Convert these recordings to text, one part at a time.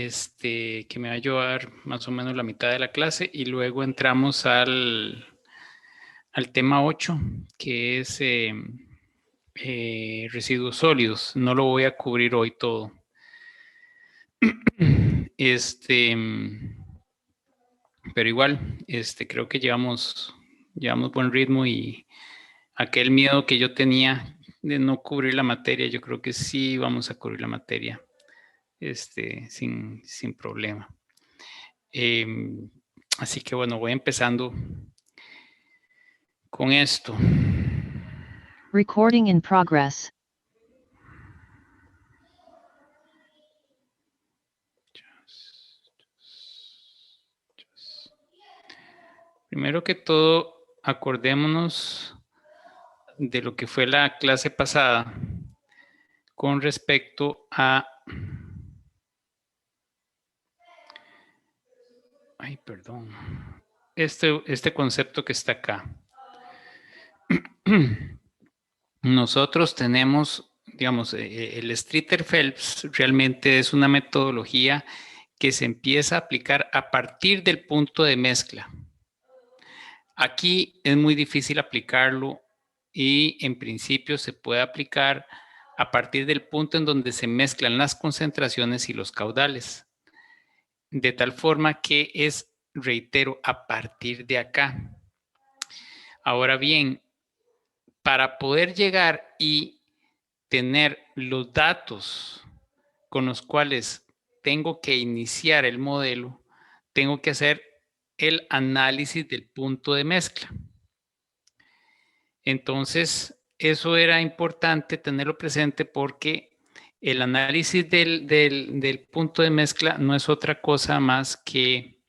que me va a llevar más o menos la mitad de la clase y luego entramos al tema 8, que es residuos sólidos. No lo voy a cubrir hoy todo. Pero igual, creo que llevamos buen ritmo y aquel miedo que yo tenía de no cubrir la materia, yo creo que sí vamos a cubrir la materia sin problema. Así que bueno, voy empezando con esto. Recording in progress. Primero que todo, acordémonos de lo que fue la clase pasada con respecto a... Ay, perdón. Este concepto que está acá. Nosotros tenemos, digamos, el Streeter-Phelps realmente es una metodología que se empieza a aplicar a partir del punto de mezcla. Aquí es muy difícil aplicarlo y en principio se puede aplicar a partir del punto en donde se mezclan las concentraciones y los caudales. De tal forma que es, reitero, a partir de acá. Ahora bien, para poder llegar y tener los datos con los cuales tengo que iniciar el modelo, tengo que hacer el análisis del punto de mezcla. Entonces, eso era importante tenerlo presente porque el análisis del punto de mezcla no es otra cosa más que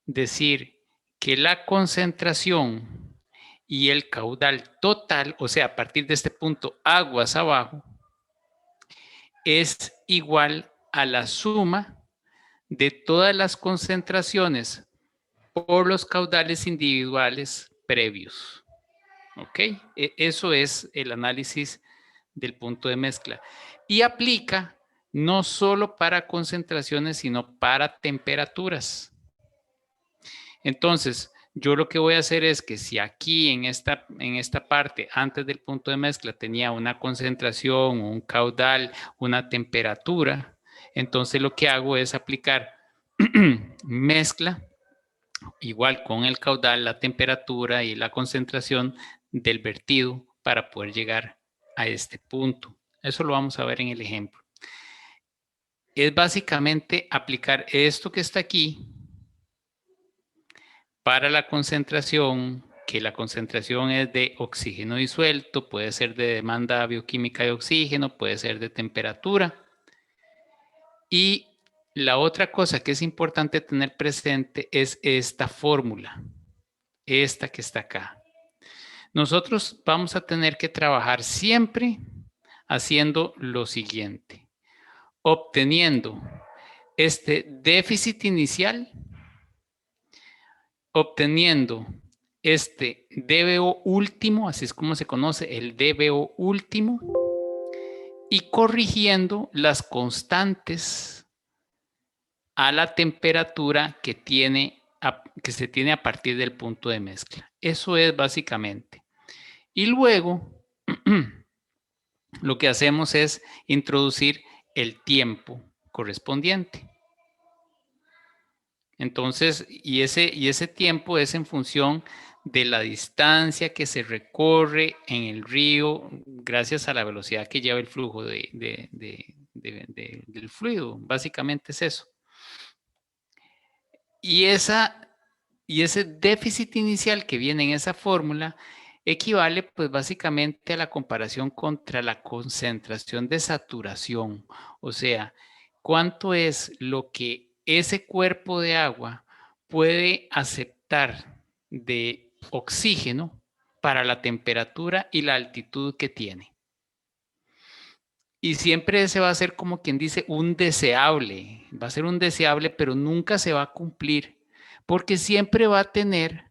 decir que la concentración y el caudal total, o sea, a partir de este punto aguas abajo, es igual a la suma de todas las concentraciones por los caudales individuales previos. ¿Ok? Eso es el análisis del punto de mezcla. Y aplica no solo para concentraciones, sino para temperaturas. Entonces, yo lo que voy a hacer es que si aquí en esta parte, antes del punto de mezcla, tenía una concentración, un caudal, una temperatura, entonces lo que hago es aplicar mezcla, igual con el caudal, la temperatura y la concentración del vertido para poder llegar a este punto. Eso lo vamos a ver en el ejemplo. Es básicamente aplicar esto que está aquí para la concentración, que la concentración es de oxígeno disuelto, puede ser de demanda bioquímica de oxígeno, puede ser de temperatura. Y la otra cosa que es importante tener presente es esta fórmula, esta que está acá. Nosotros vamos a tener que trabajar siempre haciendo lo siguiente, obteniendo este déficit inicial, obteniendo este DBO último, así es como se conoce el DBO último, y corrigiendo las constantes a la temperatura que se tiene a partir del punto de mezcla. Eso es básicamente. Y luego lo que hacemos es introducir el tiempo correspondiente. Entonces, y ese tiempo es en función de la distancia que se recorre en el río gracias a la velocidad que lleva el flujo del fluido. Básicamente es eso. Y ese déficit inicial que viene en esa fórmula equivale pues básicamente a la comparación contra la concentración de saturación. O sea, cuánto es lo que ese cuerpo de agua puede aceptar de oxígeno para la temperatura y la altitud que tiene. Y siempre ese va a ser como quien dice un deseable. Va a ser un deseable, pero nunca se va a cumplir porque siempre va a tener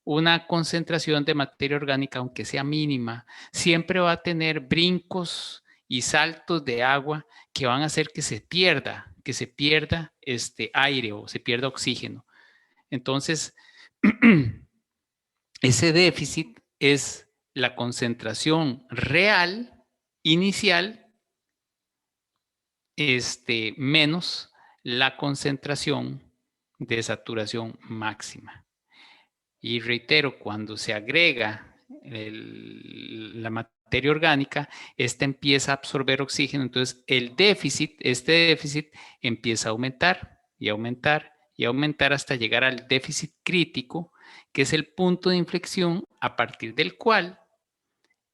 una concentración de materia orgánica, aunque sea mínima, siempre va a tener brincos y saltos de agua que van a hacer que se pierda que se pierda aire o se pierda oxígeno. Entonces, ese déficit es la concentración real inicial menos la concentración de saturación máxima. Y reitero, cuando se agrega la materia orgánica, esta empieza a absorber oxígeno, entonces este déficit empieza a aumentar y aumentar y aumentar hasta llegar al déficit crítico, que es el punto de inflexión a partir del cual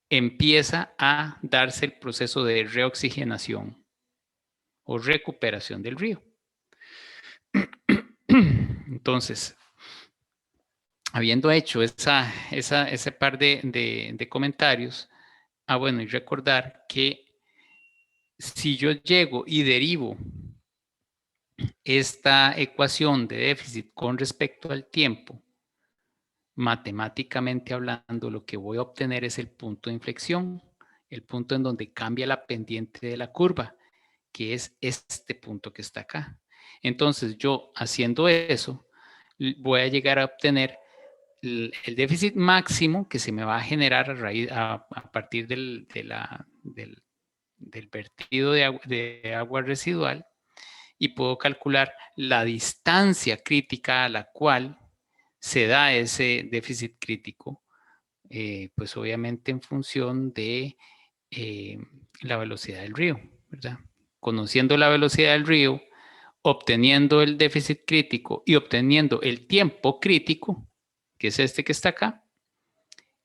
empieza a darse el proceso de reoxigenación o recuperación del río. Entonces, habiendo hecho ese par de comentarios, bueno, y recordar que si yo llego y derivo esta ecuación de déficit con respecto al tiempo, matemáticamente hablando, lo que voy a obtener es el punto de inflexión, el punto en donde cambia la pendiente de la curva, que es este punto que está acá. Entonces, yo haciendo eso, voy a llegar a obtener el déficit máximo que se me va a generar a partir del vertido de agua residual, y puedo calcular la distancia crítica a la cual se da ese déficit crítico, pues obviamente en función de la velocidad del río, ¿verdad? Conociendo la velocidad del río, obteniendo el déficit crítico y obteniendo el tiempo crítico, que es este que está acá,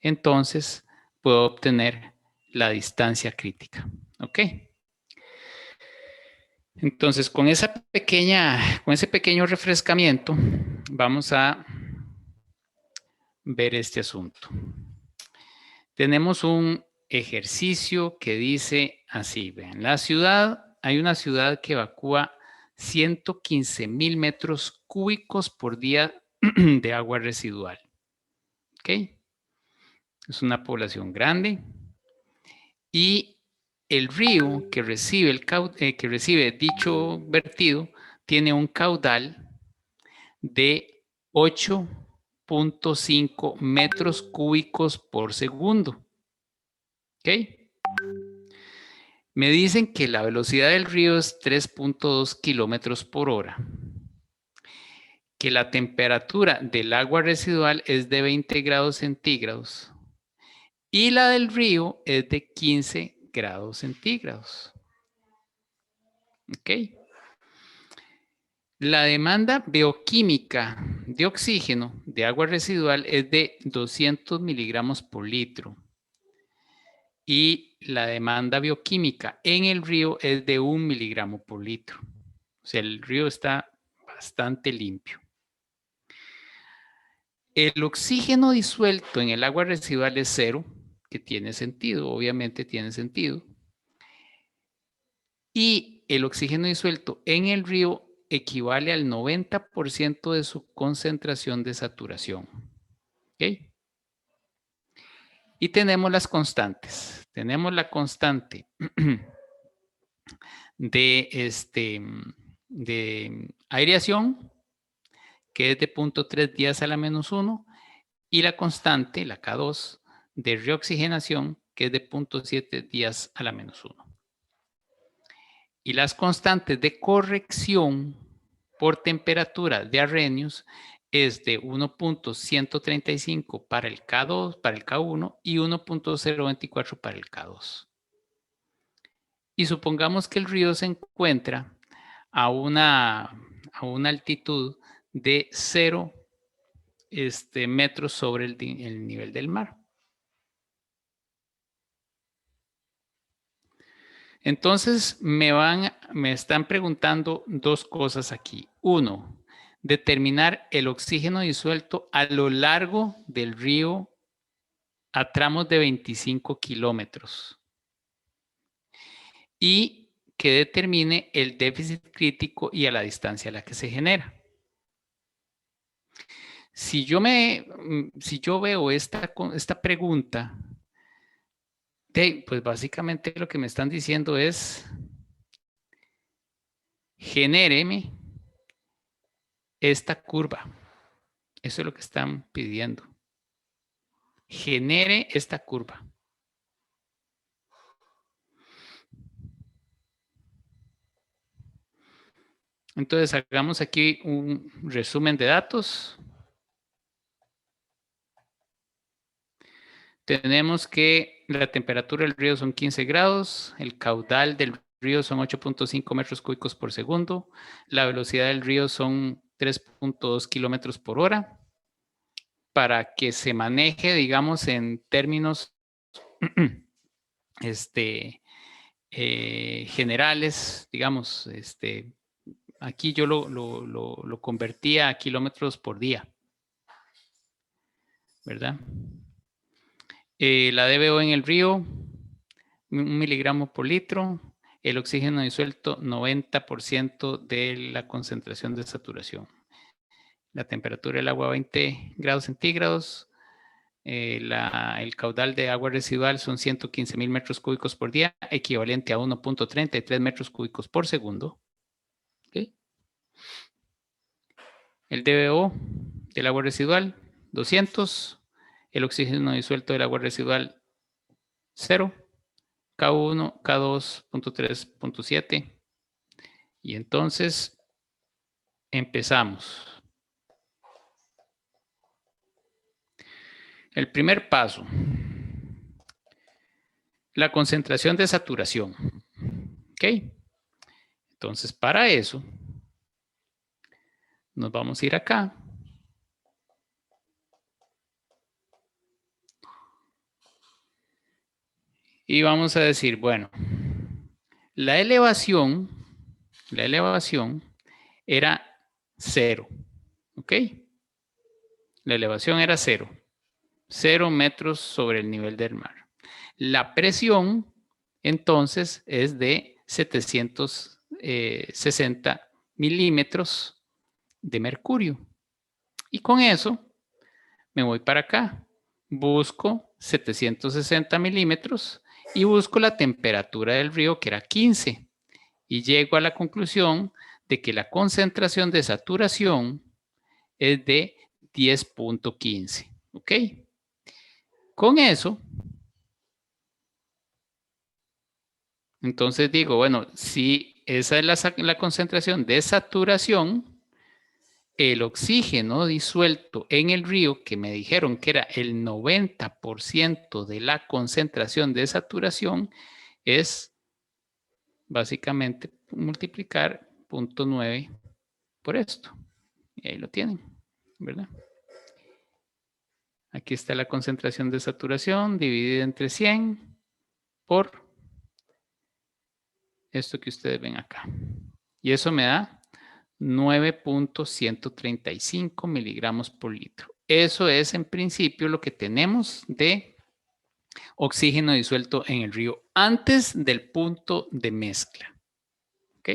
entonces puedo obtener la distancia crítica. ¿Ok? Entonces, con ese pequeño refrescamiento, vamos a ver este asunto. Tenemos un ejercicio que dice así, vean, hay una ciudad que evacúa 115,000 metros cúbicos por día de agua residual. ¿Ok? Es una población grande y el río que recibe dicho vertido tiene un caudal de 8.5 metros cúbicos por segundo. ¿Ok? Me dicen que la velocidad del río es 3.2 kilómetros por hora, que la temperatura del agua residual es de 20 grados centígrados y la del río es de 15 grados centígrados. ¿Ok? La demanda bioquímica de oxígeno de agua residual es de 200 miligramos por litro y la demanda bioquímica en el río es de 1 miligramo por litro. O sea, el río está bastante limpio. El oxígeno disuelto en el agua residual es 0, que tiene sentido, obviamente tiene sentido. Y el oxígeno disuelto en el río equivale al 90% de su concentración de saturación. ¿Ok? Y tenemos las constantes. Tenemos la constante de aireación, que es de 0.3 días a la menos 1, y la constante, la K2, de reoxigenación, que es de 0.7 días a la menos 1. Y las constantes de corrección por temperatura de Arrhenius es de 1.135 para el K2, para el K1 y 1.024 para el K2. Y supongamos que el río se encuentra a una altitud de 0 metros sobre el nivel del mar. Entonces me están preguntando dos cosas aquí. Uno, determinar el oxígeno disuelto a lo largo del río a tramos de 25 kilómetros. Y que determine el déficit crítico y a la distancia a la que se genera. Si yo veo esta pregunta, pues básicamente lo que me están diciendo es genéreme esta curva. Eso es lo que están pidiendo. Genere esta curva. Entonces, hagamos aquí un resumen de datos. Tenemos que la temperatura del río son 15 grados, el caudal del río son 8.5 metros cúbicos por segundo, la velocidad del río son 3.2 kilómetros por hora. Para que se maneje, digamos, en términos generales, digamos, aquí yo lo convertía a kilómetros por día, ¿verdad? La DBO en el río, 1 miligramo por litro, el oxígeno disuelto, 90% de la concentración de saturación. La temperatura del agua, 20 grados centígrados. El caudal de agua residual son 115,000 metros cúbicos por día, equivalente a 1.33 metros cúbicos por segundo. ¿Okay? El DBO del agua residual, 200. El oxígeno disuelto del agua residual, 0. K1, K2.3.7. Y entonces empezamos. El primer paso, la concentración de saturación. ¿Ok? Entonces, para eso, nos vamos a ir acá. Y vamos a decir, bueno, la elevación era 0. ¿Ok? La elevación era 0. 0 metros sobre el nivel del mar. La presión, entonces, es de 760 milímetros de mercurio. Y con eso me voy para acá. Busco 760 milímetros y busco la temperatura del río, que era 15. Y llego a la conclusión de que la concentración de saturación es de 10.15. ¿Ok? Con eso, entonces digo, bueno, si esa es la concentración de saturación, el oxígeno disuelto en el río, que me dijeron que era el 90% de la concentración de saturación, es básicamente multiplicar 0.9 por esto. Y ahí lo tienen, ¿verdad? Aquí está la concentración de saturación dividida entre 100 por esto que ustedes ven acá. Y eso me da 9.135 miligramos por litro. Eso es en principio lo que tenemos de oxígeno disuelto en el río antes del punto de mezcla. ¿Ok?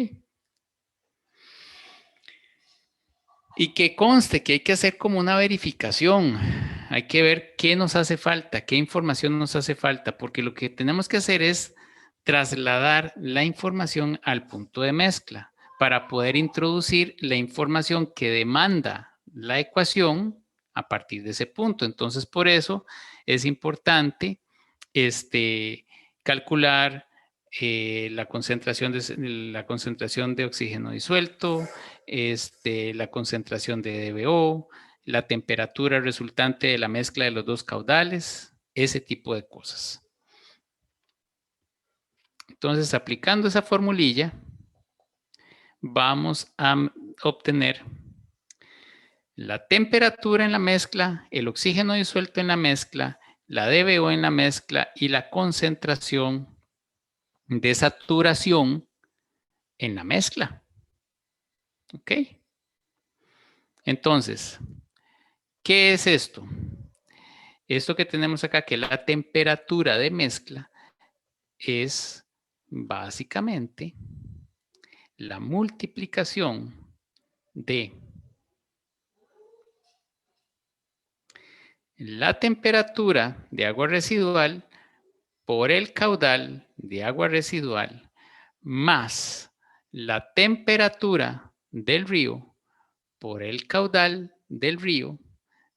Y que conste que hay que hacer como una verificación. Hay que ver qué nos hace falta, qué información nos hace falta, porque lo que tenemos que hacer es trasladar la información al punto de mezcla para poder introducir la información que demanda la ecuación a partir de ese punto. Entonces, por eso es importante calcular la concentración de oxígeno disuelto, la concentración de DBO, la temperatura resultante de la mezcla de los dos caudales, ese tipo de cosas. Entonces, aplicando esa formulilla, vamos a obtener la temperatura en la mezcla, el oxígeno disuelto en la mezcla, la DBO en la mezcla y la concentración de saturación en la mezcla. ¿Ok? Entonces, ¿qué es esto? Esto que tenemos acá, que la temperatura de mezcla es básicamente la multiplicación de la temperatura de agua residual por el caudal de agua residual más la temperatura del río por el caudal del río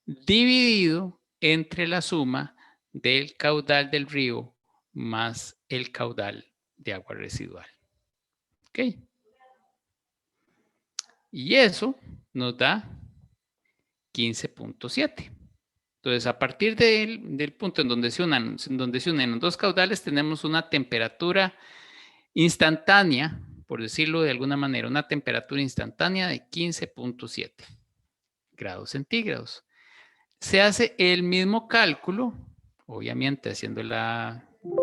dividido entre la suma del caudal del río más el caudal de agua residual. ¿Ok? Y eso nos da 15.7. Entonces, a partir del punto en donde se unen los dos caudales, tenemos una temperatura instantánea, por decirlo de alguna manera, una temperatura instantánea de 15.7 grados centígrados. Se hace el mismo cálculo, obviamente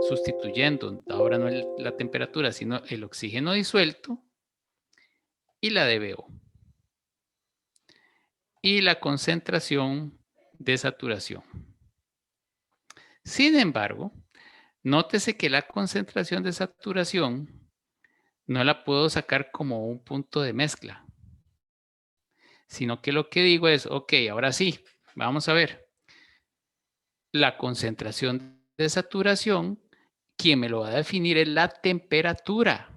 sustituyendo, ahora no la temperatura, sino el oxígeno disuelto y la DBO. Y la concentración de saturación. Sin embargo, nótese que la concentración de saturación no la puedo sacar como un punto de mezcla, sino que lo que digo es, ok, ahora sí, vamos a ver. La concentración de saturación, quien me lo va a definir es la temperatura,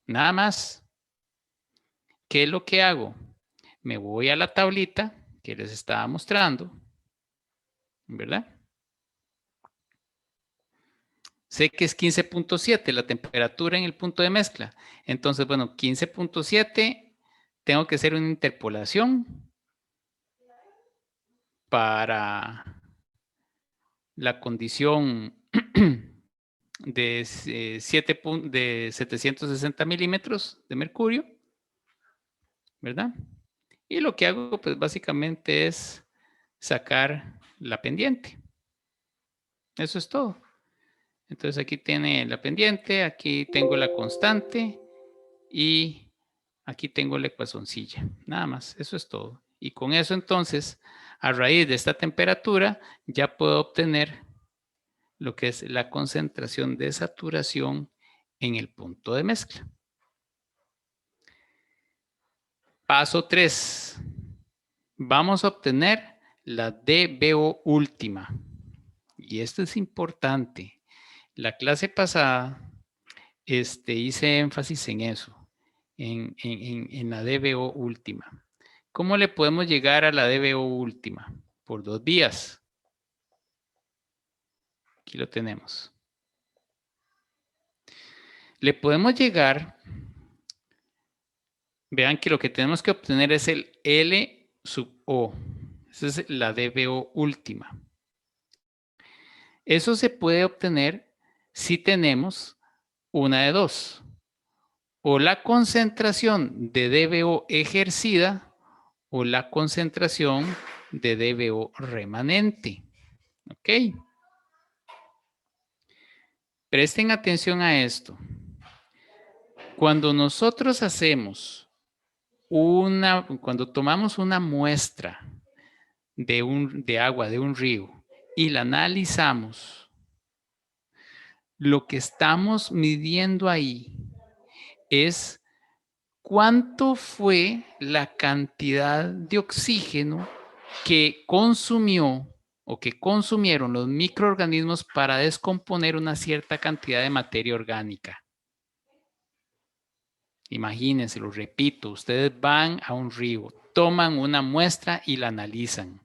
nada más. ¿Qué es lo que hago? Me voy a la tablita que les estaba mostrando, ¿verdad? Sé que es 15.7 la temperatura en el punto de mezcla. Entonces, bueno, 15.7, tengo que hacer una interpolación para la condición de 760 milímetros de mercurio, ¿verdad? Y lo que hago, pues básicamente es sacar la pendiente. Eso es todo. Entonces aquí tiene la pendiente, aquí tengo la constante y aquí tengo la ecuacioncilla. Nada más, eso es todo. Y con eso entonces, a raíz de esta temperatura, ya puedo obtener lo que es la concentración de saturación en el punto de mezcla. Paso 3. Vamos a obtener la DBO última. Y esto es importante. La clase pasada hice énfasis en eso, en la DBO última. ¿Cómo le podemos llegar a la DBO última? Por dos vías. Aquí lo tenemos. Le podemos llegar, vean que lo que tenemos que obtener es el L sub O. Esa es la DBO última. Eso se puede obtener si tenemos una de dos. O la concentración de DBO ejercida o la concentración de DBO remanente. ¿Ok? Presten atención a esto. Cuando nosotros cuando tomamos una muestra de agua de un río y la analizamos, lo que estamos midiendo ahí es cuánto fue la cantidad de oxígeno que consumió o que consumieron los microorganismos para descomponer una cierta cantidad de materia orgánica. Imagínense, lo repito, ustedes van a un río, toman una muestra y la analizan.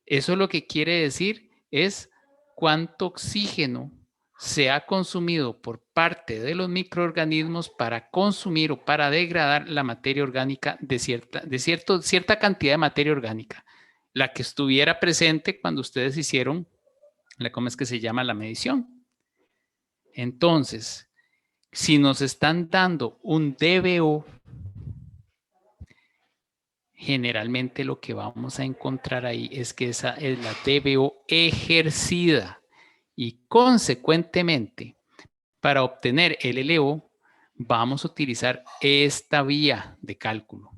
Eso lo que quiere decir es cuánto oxígeno se ha consumido por parte de los microorganismos para consumir o para degradar la materia orgánica de cierta cantidad de materia orgánica, la que estuviera presente cuando ustedes hicieron, ¿cómo es que se llama? La medición. Entonces, si nos están dando un DBO, generalmente lo que vamos a encontrar ahí es que esa es la DBO ejercida y consecuentemente para obtener el LO vamos a utilizar esta vía de cálculo.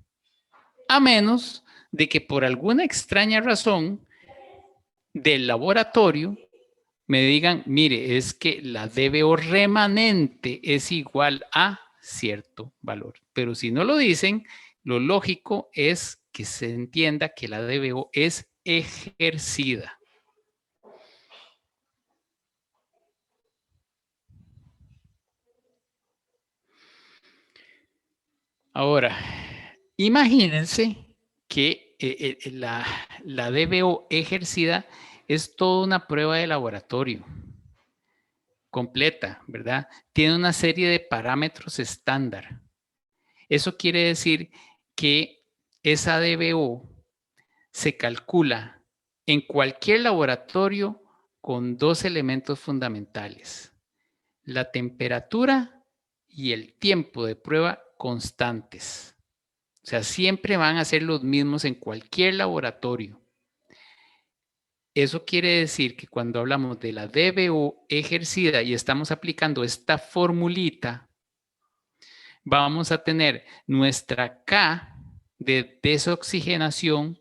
A menos de que por alguna extraña razón del laboratorio me digan, mire, es que la DBO remanente es igual a cierto valor. Pero si no lo dicen, lo lógico es que se entienda que la DBO es ejercida. Ahora, imagínense que la DBO ejercida es toda una prueba de laboratorio completa, ¿verdad? Tiene una serie de parámetros estándar. Eso quiere decir que esa DBO se calcula en cualquier laboratorio con dos elementos fundamentales: la temperatura y el tiempo de prueba constantes. O sea, siempre van a ser los mismos en cualquier laboratorio. Eso quiere decir que cuando hablamos de la DBO ejercida y estamos aplicando esta formulita, vamos a tener nuestra K de desoxigenación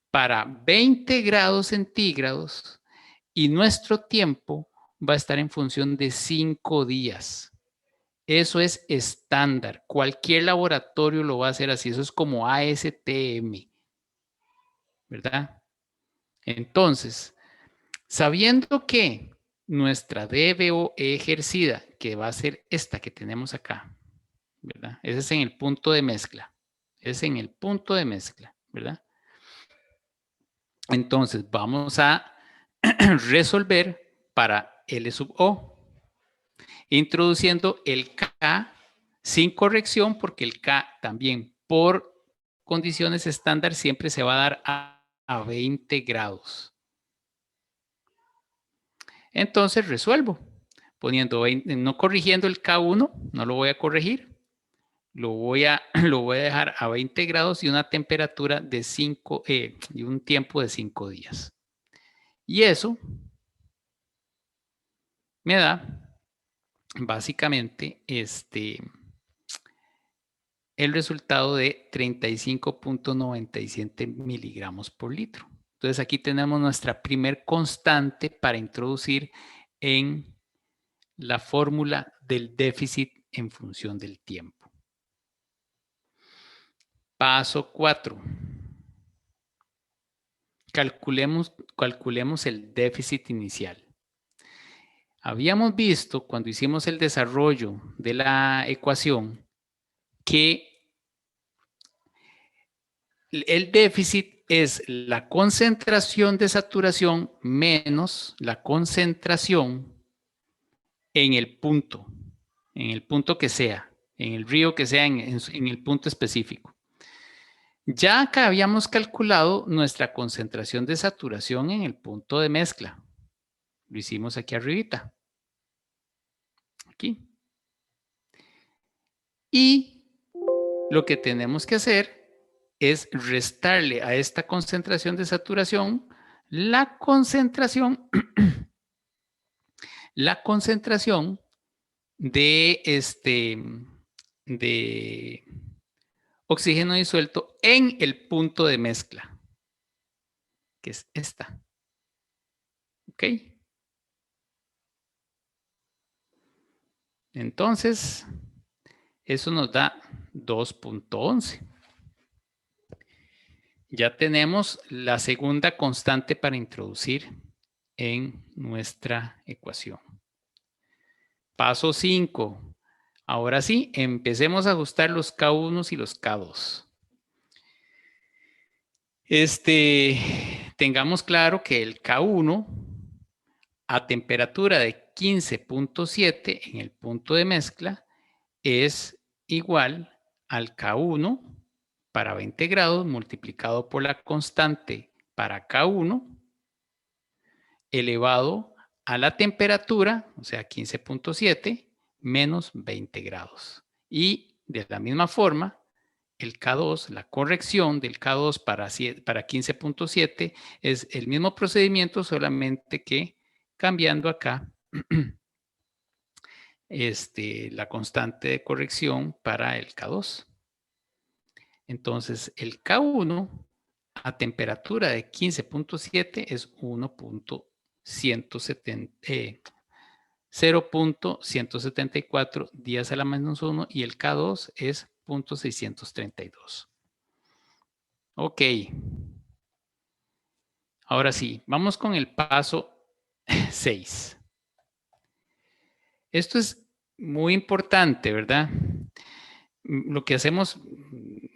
para 20 grados centígrados y nuestro tiempo va a estar en función de 5 días. Eso es estándar. Cualquier laboratorio lo va a hacer así. Eso es como ASTM, ¿verdad? Entonces, sabiendo que nuestra DBO ejercida, que va a ser esta que tenemos acá, ¿verdad? Ese es en el punto de mezcla. Es en el punto de mezcla, ¿verdad? Entonces, vamos a resolver para L sub O, introduciendo el K sin corrección, porque el K también por condiciones estándar siempre se va a dar a 20 grados. Entonces resuelvo poniendo 20, no corrigiendo el K1, no lo voy a corregir, lo voy a dejar a 20 grados y una temperatura de 5 y un tiempo de 5 días. Y eso me da básicamente el resultado de 35.97 miligramos por litro. Entonces aquí tenemos nuestra primer constante para introducir en la fórmula del déficit en función del tiempo. Paso 4. Calculemos el déficit inicial. Habíamos visto cuando hicimos el desarrollo de la ecuación que el déficit es la concentración de saturación menos la concentración en el punto que sea, en el río que sea, en el punto específico. Ya acá habíamos calculado nuestra concentración de saturación en el punto de mezcla. Lo hicimos aquí arribita. Aquí. Y lo que tenemos que hacer es restarle a esta concentración de saturación la concentración de oxígeno disuelto en el punto de mezcla, que es esta. ¿Ok? Entonces, eso nos da 2.11. Ya tenemos la segunda constante para introducir en nuestra ecuación. Paso 5. Ahora sí, empecemos a ajustar los K1 y los K2. Tengamos claro que el K1 a temperatura de 15.7 en el punto de mezcla es igual al K1 para 20 grados multiplicado por la constante para K1 elevado a la temperatura, o sea, 15.7 menos 20 grados. Y de la misma forma, el K2, la corrección del K2 para 15.7 es el mismo procedimiento, solamente que cambiando acá la constante de corrección para el K2. Entonces, el K1 a temperatura de 15.7 es 0.174 días a la menos 1 y el K2 es 0.632. Ok. Ahora sí, vamos con el paso 6. Esto es muy importante, ¿verdad? lo que hacemos,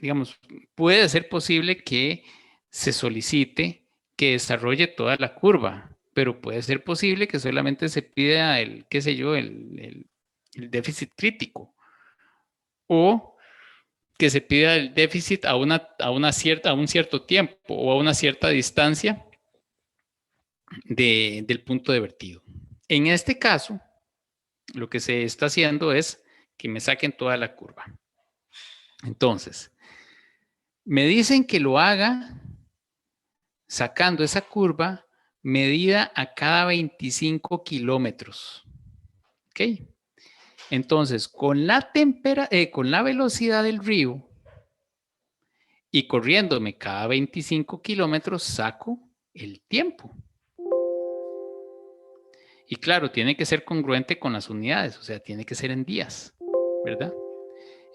digamos, puede ser posible que se solicite que desarrolle toda la curva, pero puede ser posible que solamente se pida el, qué sé yo, el déficit crítico, o que se pida el déficit a un cierto tiempo o a una cierta distancia del punto de vertido. En este caso, lo que se está haciendo es que me saquen toda la curva. Entonces, me dicen que lo haga sacando esa curva medida a cada 25 kilómetros. ¿Ok? Entonces, con la velocidad del río y corriéndome cada 25 kilómetros, saco el tiempo. Y claro, tiene que ser congruente con las unidades, o sea, tiene que ser en días, ¿verdad?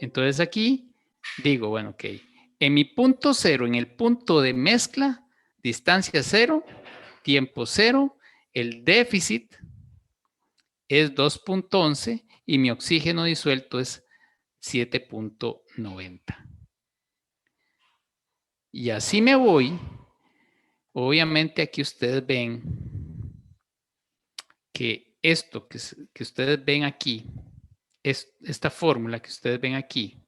Entonces aquí digo, bueno, ok, en mi punto cero, en el punto de mezcla, distancia cero, tiempo cero, el déficit es 2.11 y mi oxígeno disuelto es 7.90. Y así me voy. Obviamente aquí ustedes ven que esto que ustedes ven aquí, esta fórmula que ustedes ven aquí,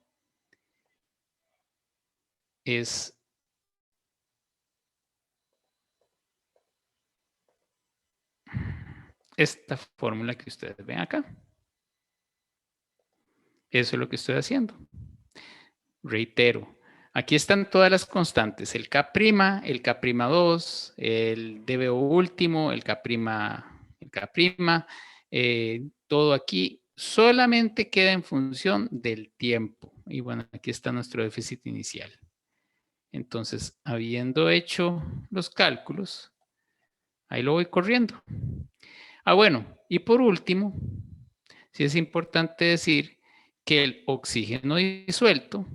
es esta fórmula que ustedes ven acá. Eso es lo que estoy haciendo. Reitero, aquí están todas las constantes, el K', el K'2, el DBO último, el K', todo aquí solamente queda en función del tiempo. Y bueno, aquí está nuestro déficit inicial. Entonces, habiendo hecho los cálculos, ahí lo voy corriendo. Bueno, y por último, sí es importante decir que el oxígeno disuelto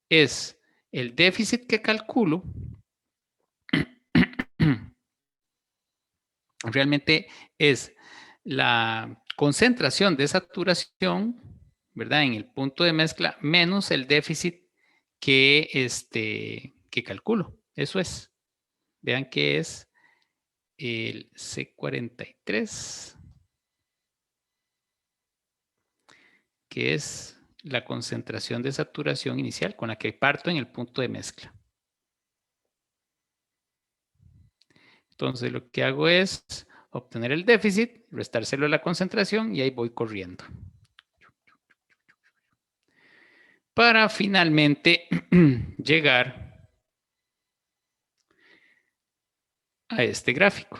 es el déficit que calculo, realmente es la concentración de saturación, ¿verdad? En el punto de mezcla menos el déficit que calculo. Eso es. Vean que es el C43, que es la concentración de saturación inicial con la que parto en el punto de mezcla. Entonces lo que hago es obtener el déficit, restárselo a la concentración y ahí voy corriendo. Para finalmente llegar a este gráfico.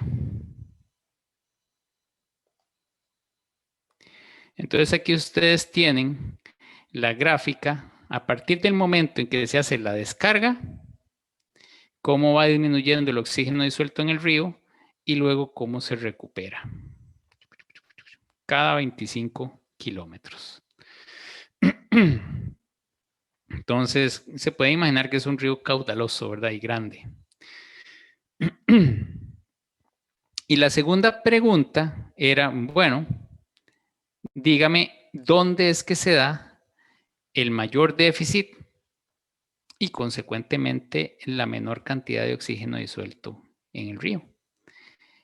Entonces aquí ustedes tienen la gráfica a partir del momento en que se hace la descarga, cómo va disminuyendo el oxígeno disuelto en el río y luego cómo se recupera cada 25 kilómetros. Entonces, se puede imaginar que es un río caudaloso, ¿verdad? Y grande. Y la segunda pregunta era, bueno, dígame dónde es que se da el mayor déficit y consecuentemente la menor cantidad de oxígeno disuelto en el río.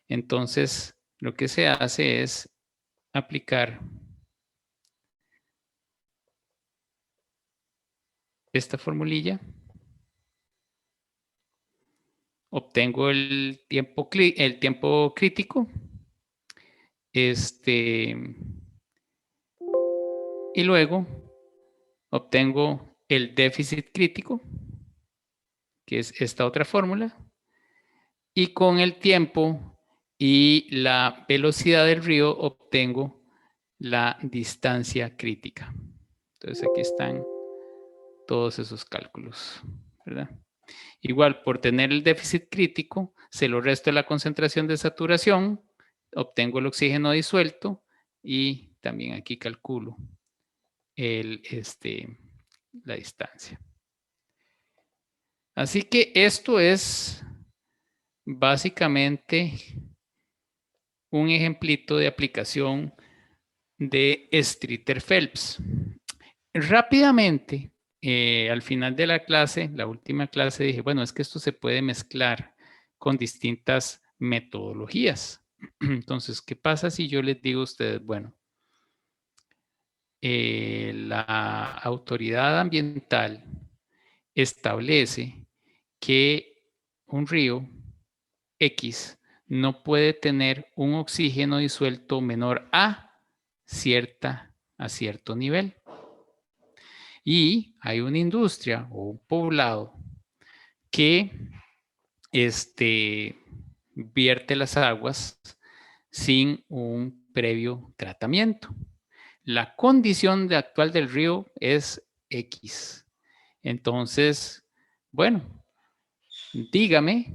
Entonces, lo que se hace es aplicar esta formulilla. Obtengo el tiempo crítico. Y luego obtengo el déficit crítico, que es esta otra fórmula. Y con el tiempo y la velocidad del río obtengo la distancia crítica. Entonces aquí están todos esos cálculos, ¿verdad? Igual, por tener el déficit crítico, se lo resto a la concentración de saturación, obtengo el oxígeno disuelto y también aquí calculo la distancia. Así que esto es básicamente un ejemplito de aplicación de Streeter-Phelps. Rápidamente, al final de la clase, la última clase, dije, bueno, es que esto se puede mezclar con distintas metodologías. Entonces, ¿qué pasa si yo les digo a ustedes, bueno, la autoridad ambiental establece que un río X no puede tener un oxígeno disuelto menor a cierto nivel? Y hay una industria o un poblado que vierte las aguas sin un previo tratamiento. La condición actual del río es X. Entonces, bueno, dígame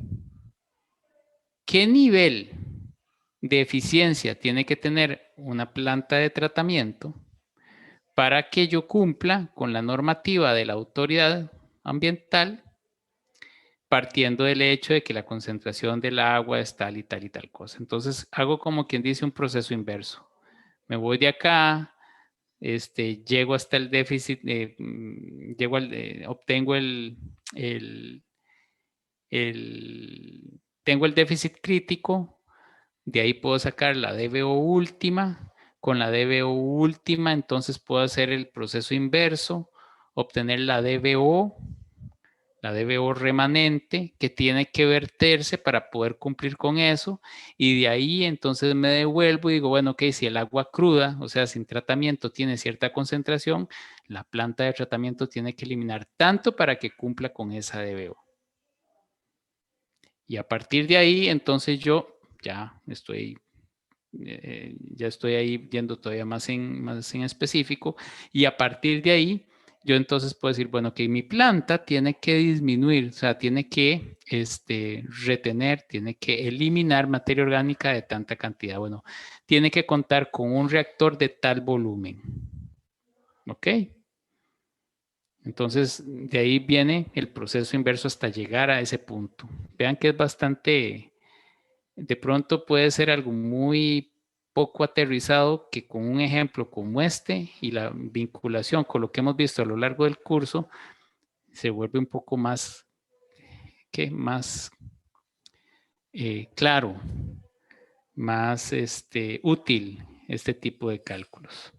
qué nivel de eficiencia tiene que tener una planta de tratamiento para que yo cumpla con la normativa de la autoridad ambiental, partiendo del hecho de que la concentración del agua es tal y tal y tal cosa. Entonces, hago como quien dice un proceso inverso. Me voy de acá, llego hasta el déficit, obtengo tengo el déficit crítico, de ahí puedo sacar la DBO última, con la DBO última entonces puedo hacer el proceso inverso, obtener la DBO remanente que tiene que verterse para poder cumplir con eso, y de ahí entonces me devuelvo y digo, bueno, ok, si el agua cruda, o sea, sin tratamiento, tiene cierta concentración, la planta de tratamiento tiene que eliminar tanto para que cumpla con esa DBO. Y a partir de ahí, entonces yo ya estoy ahí yendo todavía más en específico, y a partir de ahí yo entonces puedo decir, bueno, que mi planta tiene que disminuir, o sea, tiene que retener, tiene que eliminar materia orgánica de tanta cantidad. Bueno, tiene que contar con un reactor de tal volumen. ¿Ok? Entonces, de ahí viene el proceso inverso hasta llegar a ese punto. Vean que es bastante, de pronto puede ser algo muy poco aterrizado, que con un ejemplo como este y la vinculación con lo que hemos visto a lo largo del curso, se vuelve un poco más, más claro, más útil este tipo de cálculos.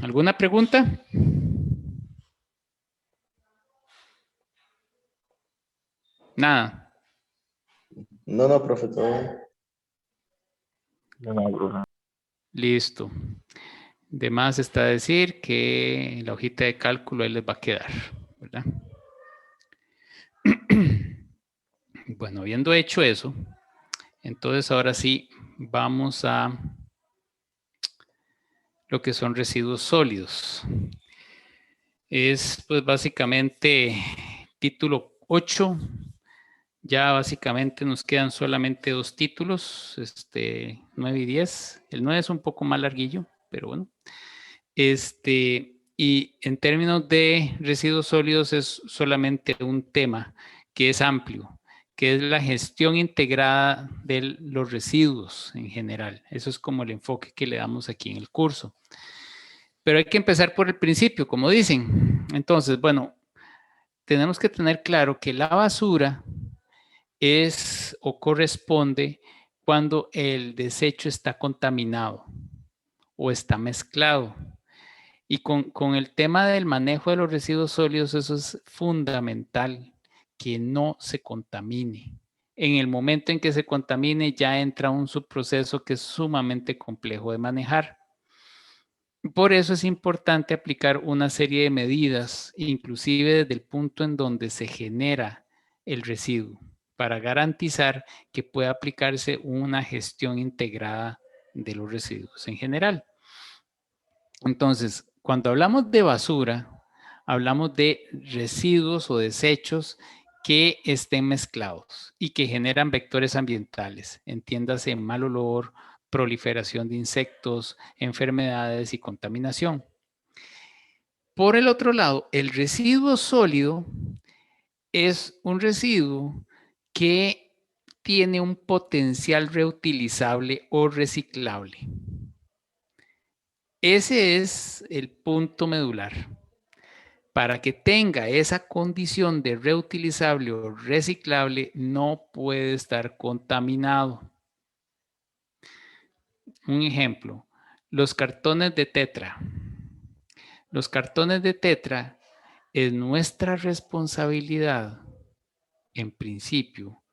¿Alguna pregunta? Nada. No, profe, todo bien. Listo. De más está decir que la hojita de cálculo ahí les va a quedar, ¿verdad? Bueno, habiendo hecho eso, entonces ahora sí vamos a lo que son residuos sólidos. Es pues básicamente título 8. Ya básicamente nos quedan solamente 2 títulos, 9 y 10. El 9 es un poco más larguillo, pero bueno. Y en términos de residuos sólidos es solamente un tema que es amplio, que es la gestión integrada de los residuos en general. Eso es como el enfoque que le damos aquí en el curso. Pero hay que empezar por el principio, como dicen. Entonces, bueno, tenemos que tener claro que la basura es o corresponde cuando el desecho está contaminado o está mezclado. Y con el tema del manejo de los residuos sólidos, eso es fundamental, que no se contamine. En el momento en que se contamine, ya entra un subproceso que es sumamente complejo de manejar. Por eso es importante aplicar una serie de medidas, inclusive desde el punto en donde se genera el residuo, para garantizar que pueda aplicarse una gestión integrada de los residuos en general. Entonces, cuando hablamos de basura, hablamos de residuos o desechos que estén mezclados y que generan vectores ambientales, entiéndase mal olor, proliferación de insectos, enfermedades y contaminación. Por el otro lado, el residuo sólido es un residuo que tiene un potencial reutilizable o reciclable. ese es el punto medular. Para que tenga esa condición de reutilizable o reciclable, no puede estar contaminado. Un ejemplo, los cartones de Tetra. Los cartones de Tetra es nuestra responsabilidad, en principio,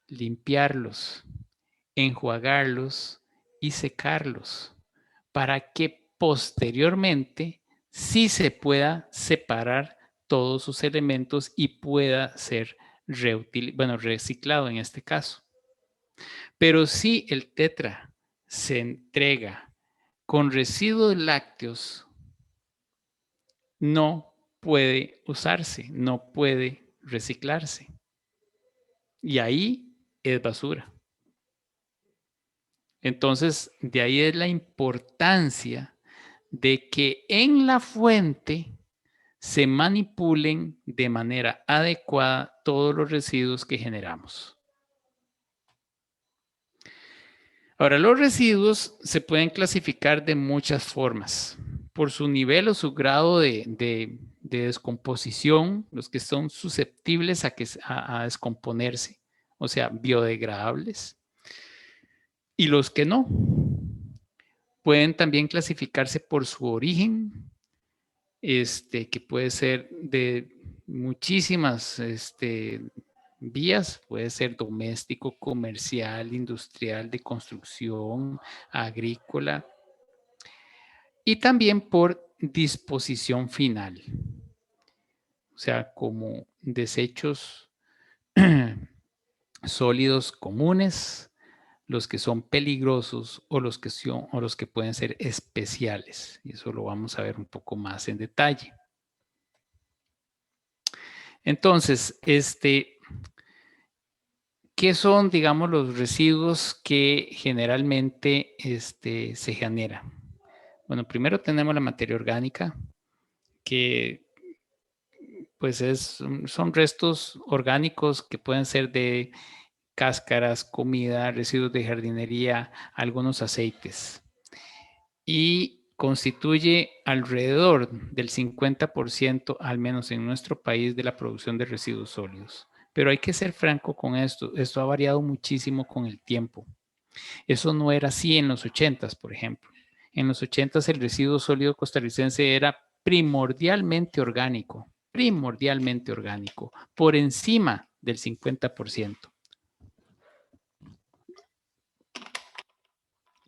limpiarlos, enjuagarlos y secarlos para que posteriormente sí se pueda separar todos sus elementos y pueda ser reciclado en este caso. Pero si el Tetra se entrega con residuos lácteos, no puede usarse, no puede reciclarse. Y ahí es basura. Entonces, de ahí es la importancia de que en la fuente se manipulen de manera adecuada todos los residuos que generamos. Ahora, los residuos se pueden clasificar de muchas formas. Por su nivel o su grado de descomposición, los que son susceptibles a descomponerse, o sea, biodegradables, y los que no. Pueden también clasificarse por su origen, que puede ser de muchísimas vías, puede ser doméstico, comercial, industrial, de construcción, agrícola, y también por disposición final, o sea, como desechos sólidos comunes, los que son peligrosos o los que pueden ser especiales. Y eso lo vamos a ver un poco más en detalle. Entonces, ¿qué son, digamos, los residuos que generalmente se generan? Bueno, primero tenemos la materia orgánica, que pues son restos orgánicos que pueden ser de cáscaras, comida, residuos de jardinería, algunos aceites. Y constituye alrededor del 50%, al menos en nuestro país, de la producción de residuos sólidos. Pero hay que ser franco con esto. Esto ha variado muchísimo con el tiempo. Eso no era así en los 80s, por ejemplo. En los 80s el residuo sólido costarricense era primordialmente orgánico, por encima del 50%.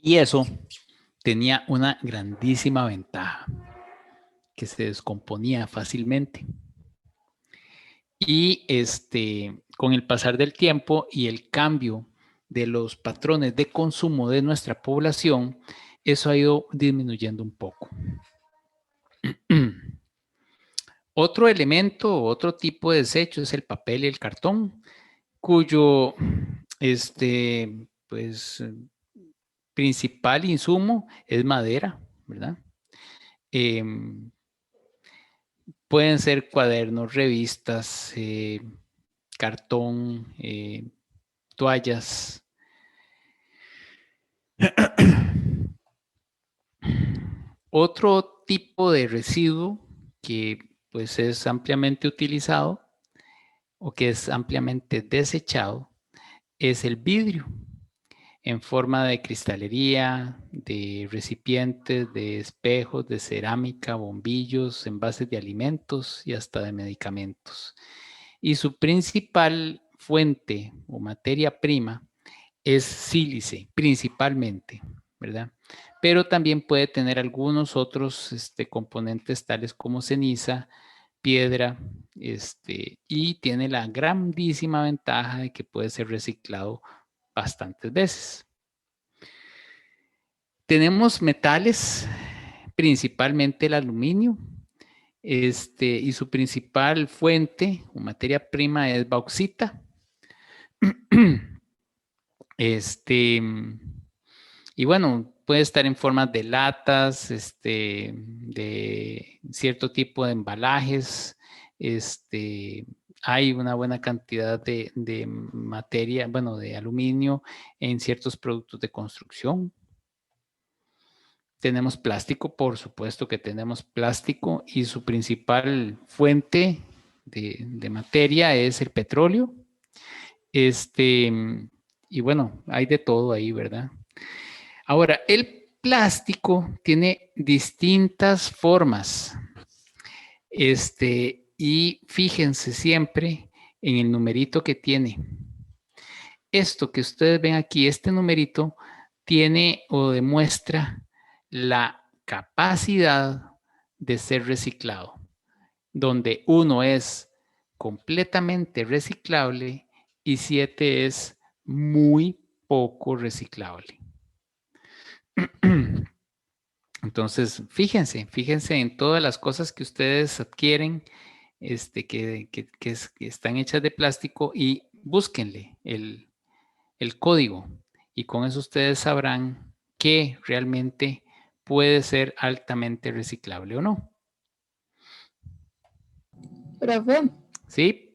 Y eso tenía una grandísima ventaja, que se descomponía fácilmente. Y con el pasar del tiempo y el cambio de los patrones de consumo de nuestra población, eso ha ido disminuyendo un poco. Otro elemento, otro tipo de desecho es el papel y el cartón, cuyo pues, principal insumo es madera, ¿verdad? Pueden ser cuadernos, revistas, cartón, toallas. Otro tipo de residuo que pues es ampliamente utilizado o que es ampliamente desechado es el vidrio en forma de cristalería, de recipientes, de espejos, de cerámica, bombillos, envases de alimentos y hasta de medicamentos. Y su principal fuente o materia prima es sílice, principalmente, ¿verdad? Pero también puede tener algunos otros componentes tales como ceniza, piedra, y tiene la grandísima ventaja de que puede ser reciclado bastantes veces. Tenemos metales, principalmente el aluminio, y su principal fuente o materia prima es bauxita. Y bueno, puede estar en formas de latas, de cierto tipo de embalajes. Hay una buena cantidad de materia, bueno, de aluminio en ciertos productos de construcción. Tenemos plástico, por supuesto que tenemos plástico y su principal fuente de materia es el petróleo. Y bueno, hay de todo ahí, ¿verdad? Ahora, el plástico tiene distintas formas. Y fíjense siempre en el numerito que tiene. Esto que ustedes ven aquí, este numerito, tiene o demuestra la capacidad de ser reciclado, donde 1 es completamente reciclable y 7 es muy poco reciclable. Entonces, fíjense en todas las cosas que ustedes adquieren, que están hechas de plástico y búsquenle el código y con eso ustedes sabrán que realmente puede ser altamente reciclable o no. Profe, ¿Sí?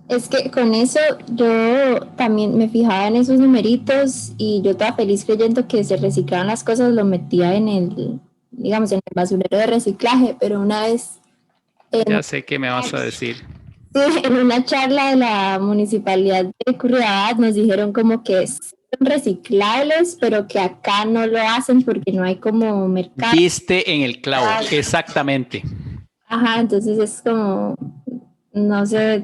es que con eso yo también me fijaba en esos numeritos y yo estaba feliz creyendo que se reciclaban las cosas, lo metía en el, digamos, en el basurero de reciclaje, pero una vez Ya sé qué me vas a decir. en una charla de la municipalidad de Curridabat nos dijeron como que son reciclables, pero que acá no lo hacen porque no hay como mercado. Diste en el clavo, exactamente. Ajá, entonces es como, no sé,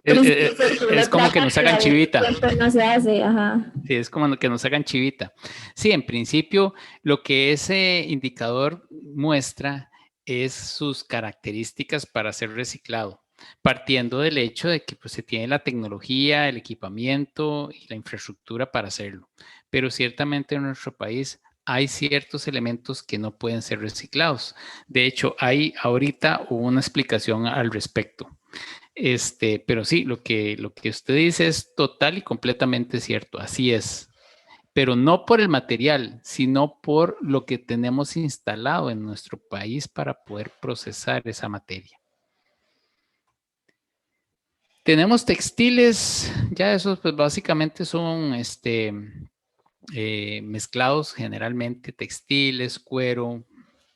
Es como que nos hagan chivita. no se hace, ajá. Sí, es como que nos hagan chivita. Sí, en principio, lo que ese indicador muestra es sus características para ser reciclado, partiendo del hecho de que pues, se tiene la tecnología, el equipamiento y la infraestructura para hacerlo. Pero ciertamente en nuestro país hay ciertos elementos que no pueden ser reciclados. De hecho, hay ahorita una explicación al respecto. Pero sí, lo que usted dice es total y completamente cierto, así es. Pero no por el material, sino por lo que tenemos instalado en nuestro país para poder procesar esa materia. Tenemos textiles, ya esos pues básicamente son mezclados generalmente textiles, cuero,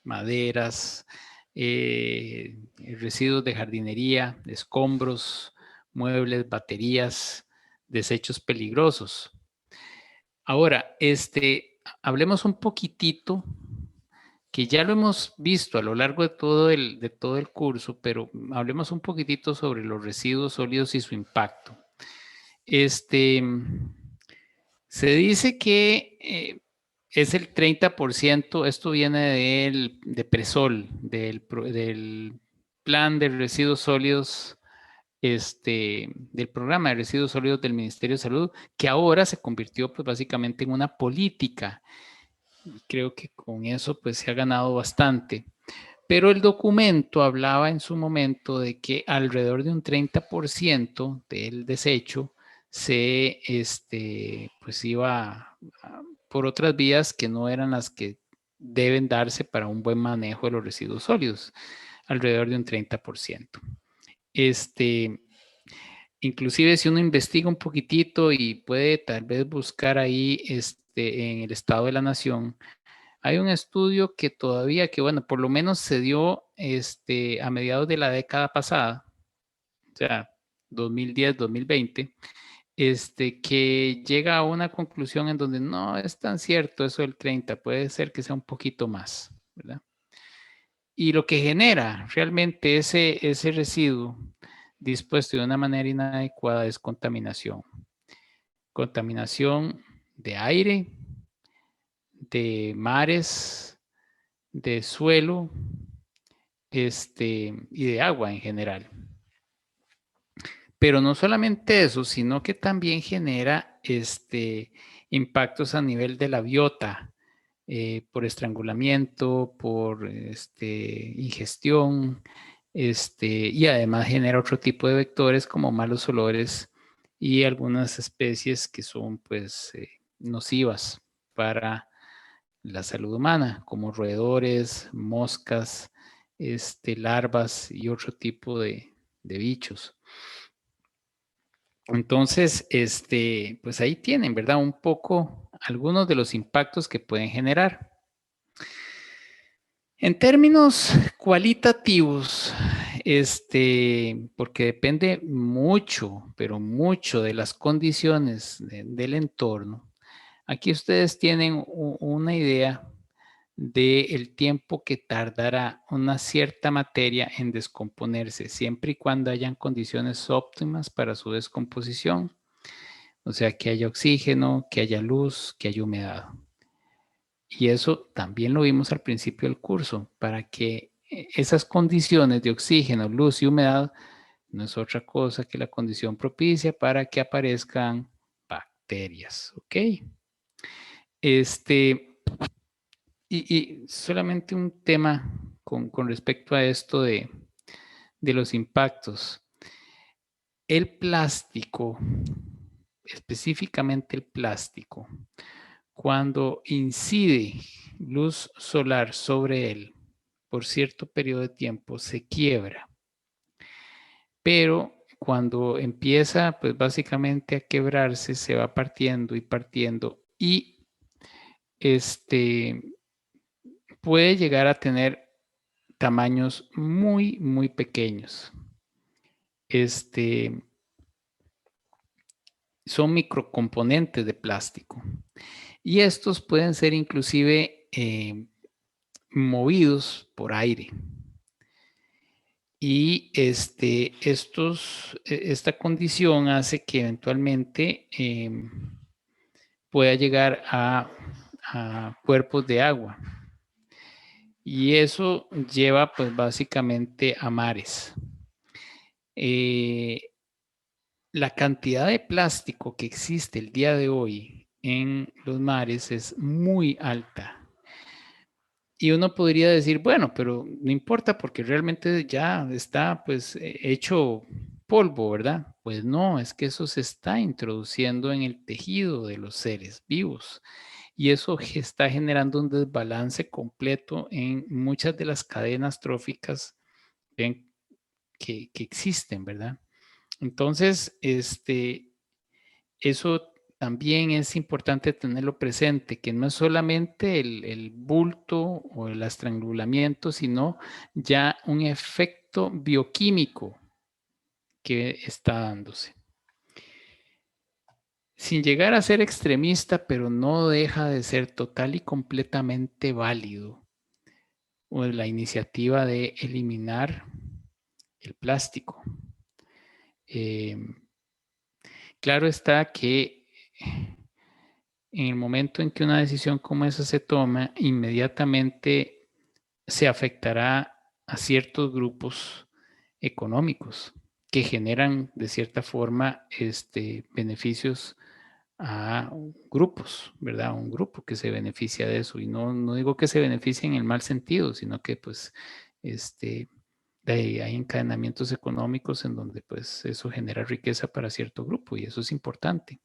maderas, residuos de jardinería, escombros, muebles, baterías, desechos peligrosos. Ahora, hablemos un poquitito, que ya lo hemos visto a lo largo de todo el curso, pero hablemos un poquitito sobre los residuos sólidos y su impacto. Se dice que es el 30%, esto viene de Presol, del plan de residuos sólidos, del programa de residuos sólidos del Ministerio de Salud, que ahora se convirtió pues básicamente en una política. Creo que con eso pues se ha ganado bastante. Pero el documento hablaba en su momento de que alrededor de un 30% del desecho se pues iba por otras vías que no eran las que deben darse para un buen manejo de los residuos sólidos, alrededor de un 30%. Inclusive si uno investiga un poquitito y puede tal vez buscar ahí en el Estado de la Nación, hay un estudio que todavía, que bueno, por lo menos se dio a mediados de la década pasada, o sea, 2010, 2020, que llega a una conclusión en donde no es tan cierto eso del 30, puede ser que sea un poquito más, ¿verdad? Y lo que genera realmente ese residuo dispuesto de una manera inadecuada es contaminación. Contaminación de aire, de mares, de suelo, y de agua en general. Pero no solamente eso, sino que también genera impactos a nivel de la biota, por estrangulamiento, por ingestión, y además genera otro tipo de vectores como malos olores y algunas especies que son pues nocivas para la salud humana, como roedores, moscas, larvas y otro tipo de bichos. Entonces, pues ahí tienen, ¿verdad? Un poco algunos de los impactos que pueden generar. En términos cualitativos, porque depende mucho, pero mucho de las condiciones del entorno, aquí ustedes tienen una idea del tiempo que tardará una cierta materia en descomponerse, siempre y cuando hayan condiciones óptimas para su descomposición. O sea, que haya oxígeno, que haya luz, que haya humedad. Y eso también lo vimos al principio del curso. Para que esas condiciones de oxígeno, luz y humedad no es otra cosa que la condición propicia para que aparezcan bacterias. ¿Ok? Y solamente un tema con respecto a esto de los impactos. El plástico, específicamente el plástico, cuando incide luz solar sobre él por cierto periodo de tiempo, se quiebra. Pero cuando empieza, pues básicamente a quebrarse, se va partiendo y partiendo y puede llegar a tener tamaños muy, muy pequeños. Son microcomponentes de plástico. Y estos pueden ser inclusive movidos por aire. Y esta condición hace que eventualmente pueda llegar a cuerpos de agua. Y eso lleva pues básicamente a mares. La cantidad de plástico que existe el día de hoy en los mares es muy alta. Y uno podría decir, bueno, pero no importa porque realmente ya está pues hecho polvo, ¿verdad? Pues no, es que eso se está introduciendo en el tejido de los seres vivos y eso está generando un desbalance completo en muchas de las cadenas tróficas que existen, ¿verdad? Entonces, eso también es importante tenerlo presente, que no es solamente el bulto o el estrangulamiento, sino ya un efecto bioquímico que está dándose. Sin llegar a ser extremista, pero no deja de ser total y completamente válido la iniciativa de eliminar el plástico. Claro está que en el momento en que una decisión como esa se toma, inmediatamente se afectará a ciertos grupos económicos que generan de cierta forma beneficios a grupos, ¿verdad? Un grupo que se beneficia de eso. Y no digo que se beneficie en el mal sentido, sino que pues hay encadenamientos económicos en donde pues eso genera riqueza para cierto grupo y eso es importante.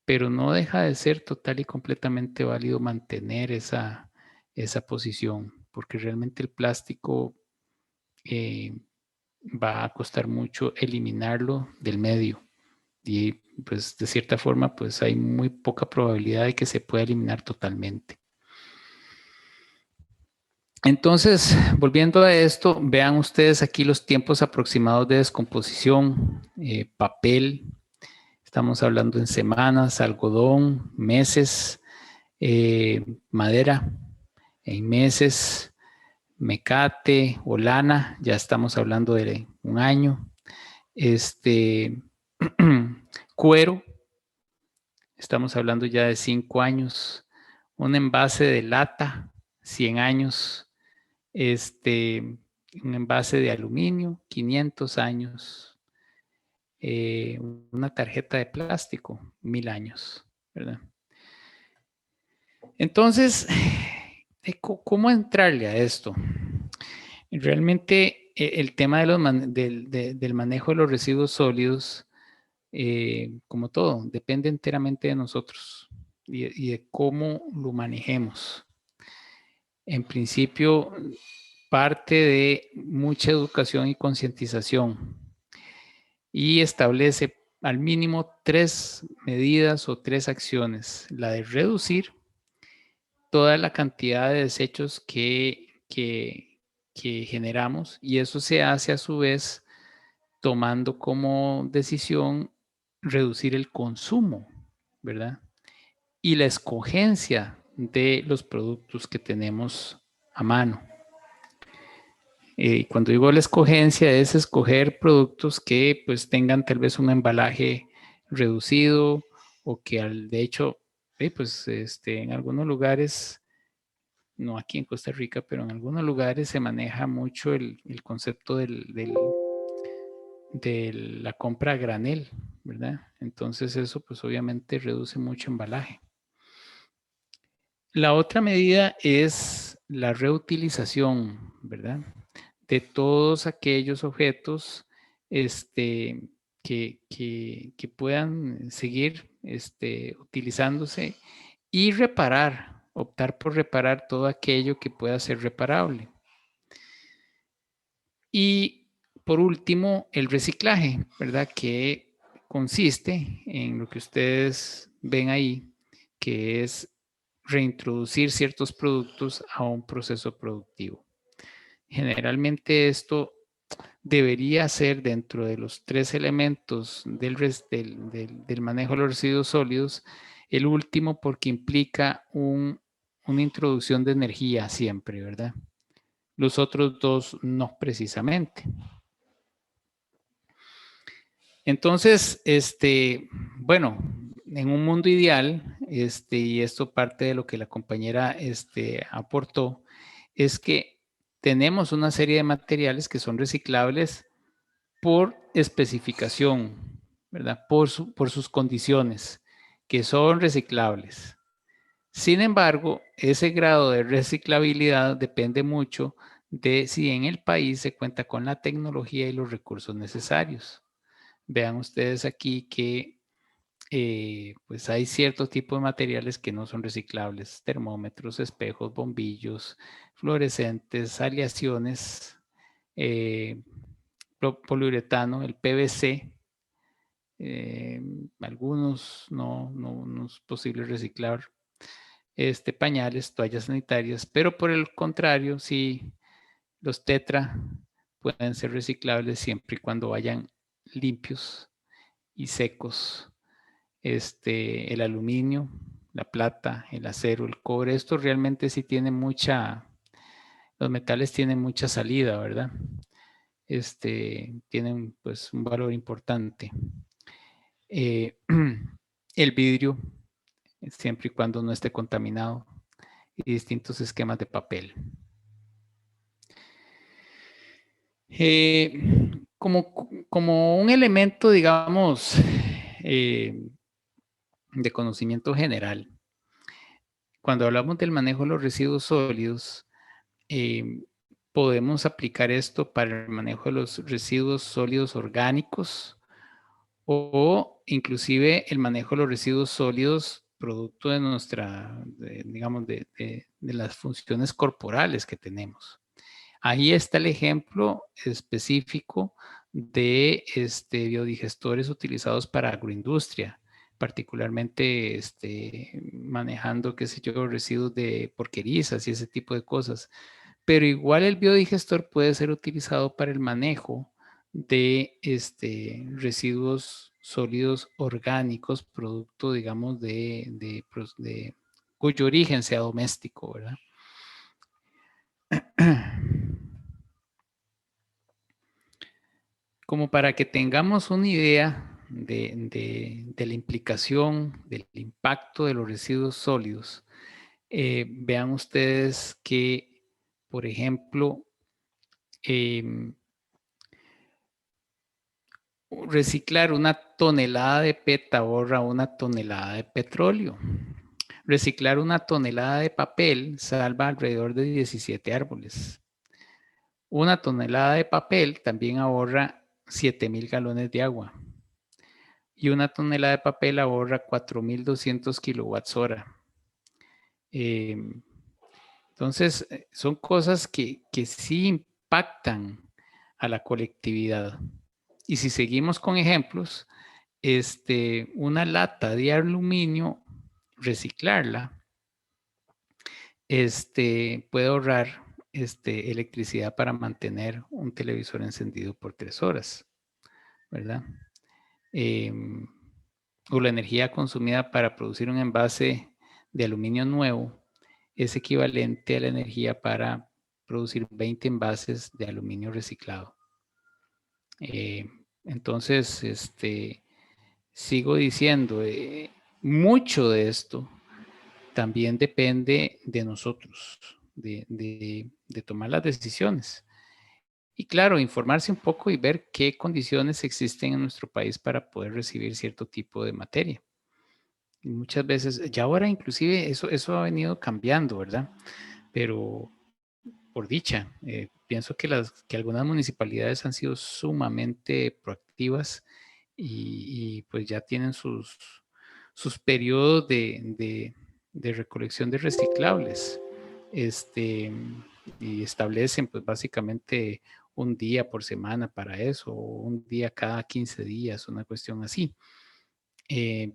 Pero no deja de ser total y completamente válido mantener esa posición, porque realmente el plástico va a costar mucho eliminarlo del medio. Y pues de cierta forma pues hay muy poca probabilidad de que se pueda eliminar totalmente. Entonces, volviendo a esto, vean ustedes aquí los tiempos aproximados de descomposición, papel, estamos hablando en semanas, algodón, meses, madera, en meses, mecate o lana, ya estamos hablando de un año, cuero, estamos hablando ya de 5 años, un envase de lata, 100 años, un envase de aluminio, 500 años, una tarjeta de plástico, 1000 años, ¿verdad? Entonces, ¿cómo entrarle a esto? Realmente el tema del manejo de los residuos sólidos, como todo, depende enteramente de nosotros y de cómo lo manejemos. En principio, parte de mucha educación y concientización y establece al mínimo 3 medidas o 3 acciones. La de reducir toda la cantidad de desechos que que generamos, y eso se hace a su vez tomando como decisión reducir el consumo, ¿verdad? Y la escogencia de los productos que tenemos a mano. Cuando digo la escogencia es escoger productos que pues tengan tal vez un embalaje reducido o que de hecho, pues en algunos lugares, no aquí en Costa Rica, pero en algunos lugares se maneja mucho el concepto de la compra a granel, ¿verdad? Entonces eso pues obviamente reduce mucho embalaje. La otra medida es la reutilización, ¿verdad? De todos aquellos objetos que puedan seguir utilizándose y reparar, optar por reparar todo aquello que pueda ser reparable. Y por último, el reciclaje, ¿verdad? Que consiste en lo que ustedes ven ahí, que es reintroducir ciertos productos a un proceso productivo. Generalmente esto debería ser dentro de los 3 elementos del manejo de los residuos sólidos, el último porque implica una introducción de energía siempre, ¿verdad? Los otros 2 no precisamente. Entonces, bueno, en un mundo ideal, y esto parte de lo que la compañera aportó, es que tenemos una serie de materiales que son reciclables por especificación, ¿verdad? Por sus condiciones, que son reciclables. Sin embargo, ese grado de reciclabilidad depende mucho de si en el país se cuenta con la tecnología y los recursos necesarios. Vean ustedes aquí que pues hay ciertos tipos de materiales que no son reciclables: termómetros, espejos, bombillos, fluorescentes, aleaciones, poliuretano, el PVC. Algunos no es posible reciclar, pañales, toallas sanitarias, pero por el contrario, sí, los tetra pueden ser reciclables siempre y cuando vayan limpios y secos. El aluminio, la plata, el acero, el cobre, esto realmente sí tiene los metales tienen mucha salida, ¿verdad? Tienen pues un valor importante. El vidrio, siempre y cuando no esté contaminado, y distintos esquemas de papel. Como un elemento, digamos, de conocimiento general, cuando hablamos del manejo de los residuos sólidos, podemos aplicar esto para el manejo de los residuos sólidos orgánicos o inclusive el manejo de los residuos sólidos producto de digamos, de las funciones corporales que tenemos. Ahí está el ejemplo específico de biodigestores utilizados para agroindustria, particularmente manejando, qué sé yo, residuos de porquerizas y ese tipo de cosas. Pero igual el biodigestor puede ser utilizado para el manejo de residuos sólidos orgánicos, producto, digamos, cuyo origen sea doméstico, ¿verdad? Como para que tengamos una idea de la implicación, del impacto de los residuos sólidos, vean ustedes que, por ejemplo, reciclar 1 tonelada de PET ahorra 1 tonelada de petróleo. Reciclar 1 tonelada de papel salva alrededor de 17 árboles. 1 tonelada de papel también ahorra 7,000 galones de agua. Y 1 tonelada de papel ahorra 4,200 kilowatts hora. Entonces, son cosas que sí impactan a la colectividad. Y si seguimos con ejemplos, una lata de aluminio, reciclarla, puede ahorrar electricidad para mantener un televisor encendido por 3 horas, ¿verdad? O la energía consumida para producir un envase de aluminio nuevo es equivalente a la energía para producir 20 envases de aluminio reciclado. Entonces, sigo diciendo, mucho de esto también depende de nosotros, de tomar las decisiones. Y claro, informarse un poco y ver qué condiciones existen en nuestro país para poder recibir cierto tipo de materia. Y muchas veces, ya ahora inclusive eso ha venido cambiando, ¿verdad? Pero por dicha, pienso que algunas municipalidades han sido sumamente proactivas y pues ya tienen sus periodos de recolección de reciclables. Y establecen pues básicamente un día por semana para eso, o un día cada 15 días, una cuestión así.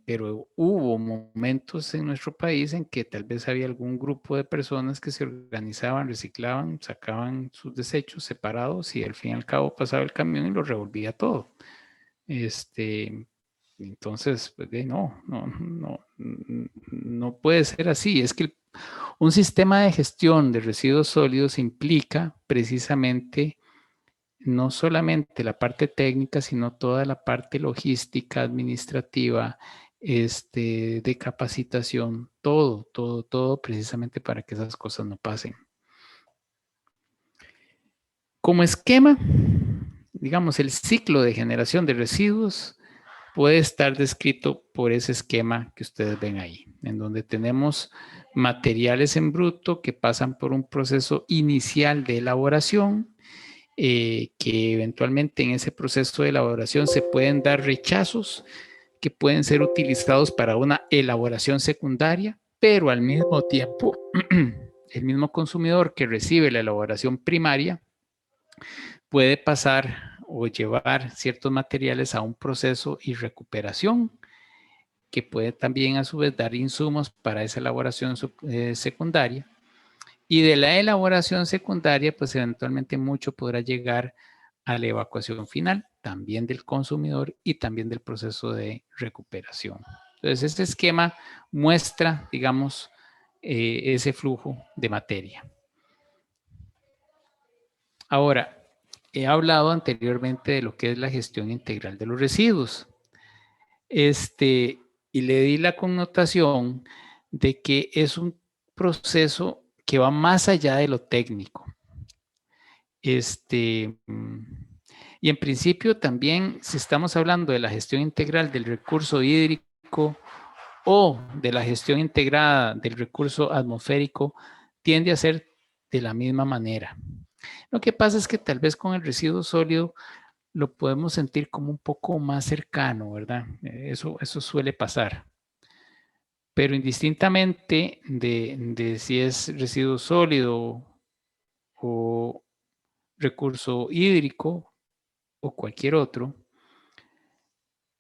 Pero hubo momentos en nuestro país en que tal vez había algún grupo de personas que se organizaban, reciclaban, sacaban sus desechos separados y al fin y al cabo pasaba el camión y lo revolvía todo. Entonces, pues, no puede ser así. Es que un sistema de gestión de residuos sólidos implica precisamente no solamente la parte técnica, sino toda la parte logística, administrativa, de capacitación, todo precisamente para que esas cosas no pasen. Como esquema, digamos, el ciclo de generación de residuos puede estar descrito por ese esquema que ustedes ven ahí, en donde tenemos materiales en bruto que pasan por un proceso inicial de elaboración, que eventualmente en ese proceso de elaboración se pueden dar rechazos que pueden ser utilizados para una elaboración secundaria, pero al mismo tiempo el mismo consumidor que recibe la elaboración primaria puede pasar o llevar ciertos materiales a un proceso y recuperación que puede también a su vez dar insumos para esa elaboración secundaria. Y de la elaboración secundaria, pues eventualmente mucho podrá llegar a la evacuación final, también del consumidor y también del proceso de recuperación. Entonces, este esquema muestra, digamos, ese flujo de materia. Ahora, he hablado anteriormente de lo que es la gestión integral de los residuos. Y le di la connotación de que es un proceso que va más allá de lo técnico. Y en principio también, si estamos hablando de la gestión integral del recurso hídrico o de la gestión integrada del recurso atmosférico, tiende a ser de la misma manera. Lo que pasa es que tal vez con el residuo sólido lo podemos sentir como un poco más cercano, ¿verdad? Eso suele pasar. Pero indistintamente de si es residuo sólido o recurso hídrico o cualquier otro,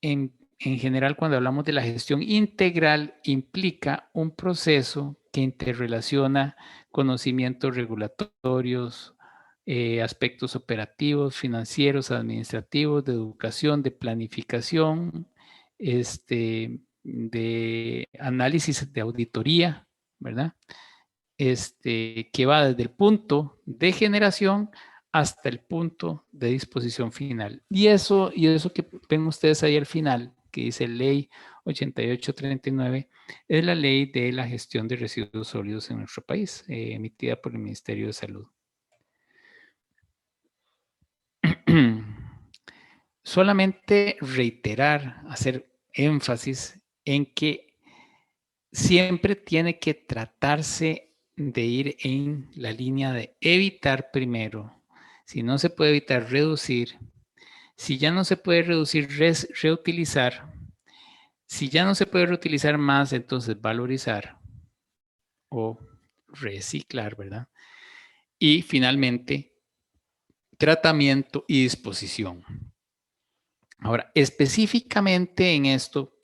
en general cuando hablamos de la gestión integral implica un proceso que interrelaciona conocimientos regulatorios, aspectos operativos, financieros, administrativos, de educación, de planificación, de análisis de auditoría, ¿verdad? Que va desde el punto de generación hasta el punto de disposición final. Y eso que ven ustedes ahí al final, que dice Ley 8839, es la ley de la gestión de residuos sólidos en nuestro país, emitida por el Ministerio de Salud. Solamente reiterar, hacer énfasis en que siempre tiene que tratarse de ir en la línea de evitar primero. Si no se puede evitar, reducir. Si ya no se puede reducir, reutilizar. Si ya no se puede reutilizar más, entonces valorizar o reciclar, ¿verdad? Y finalmente, tratamiento y disposición. Ahora, específicamente en esto,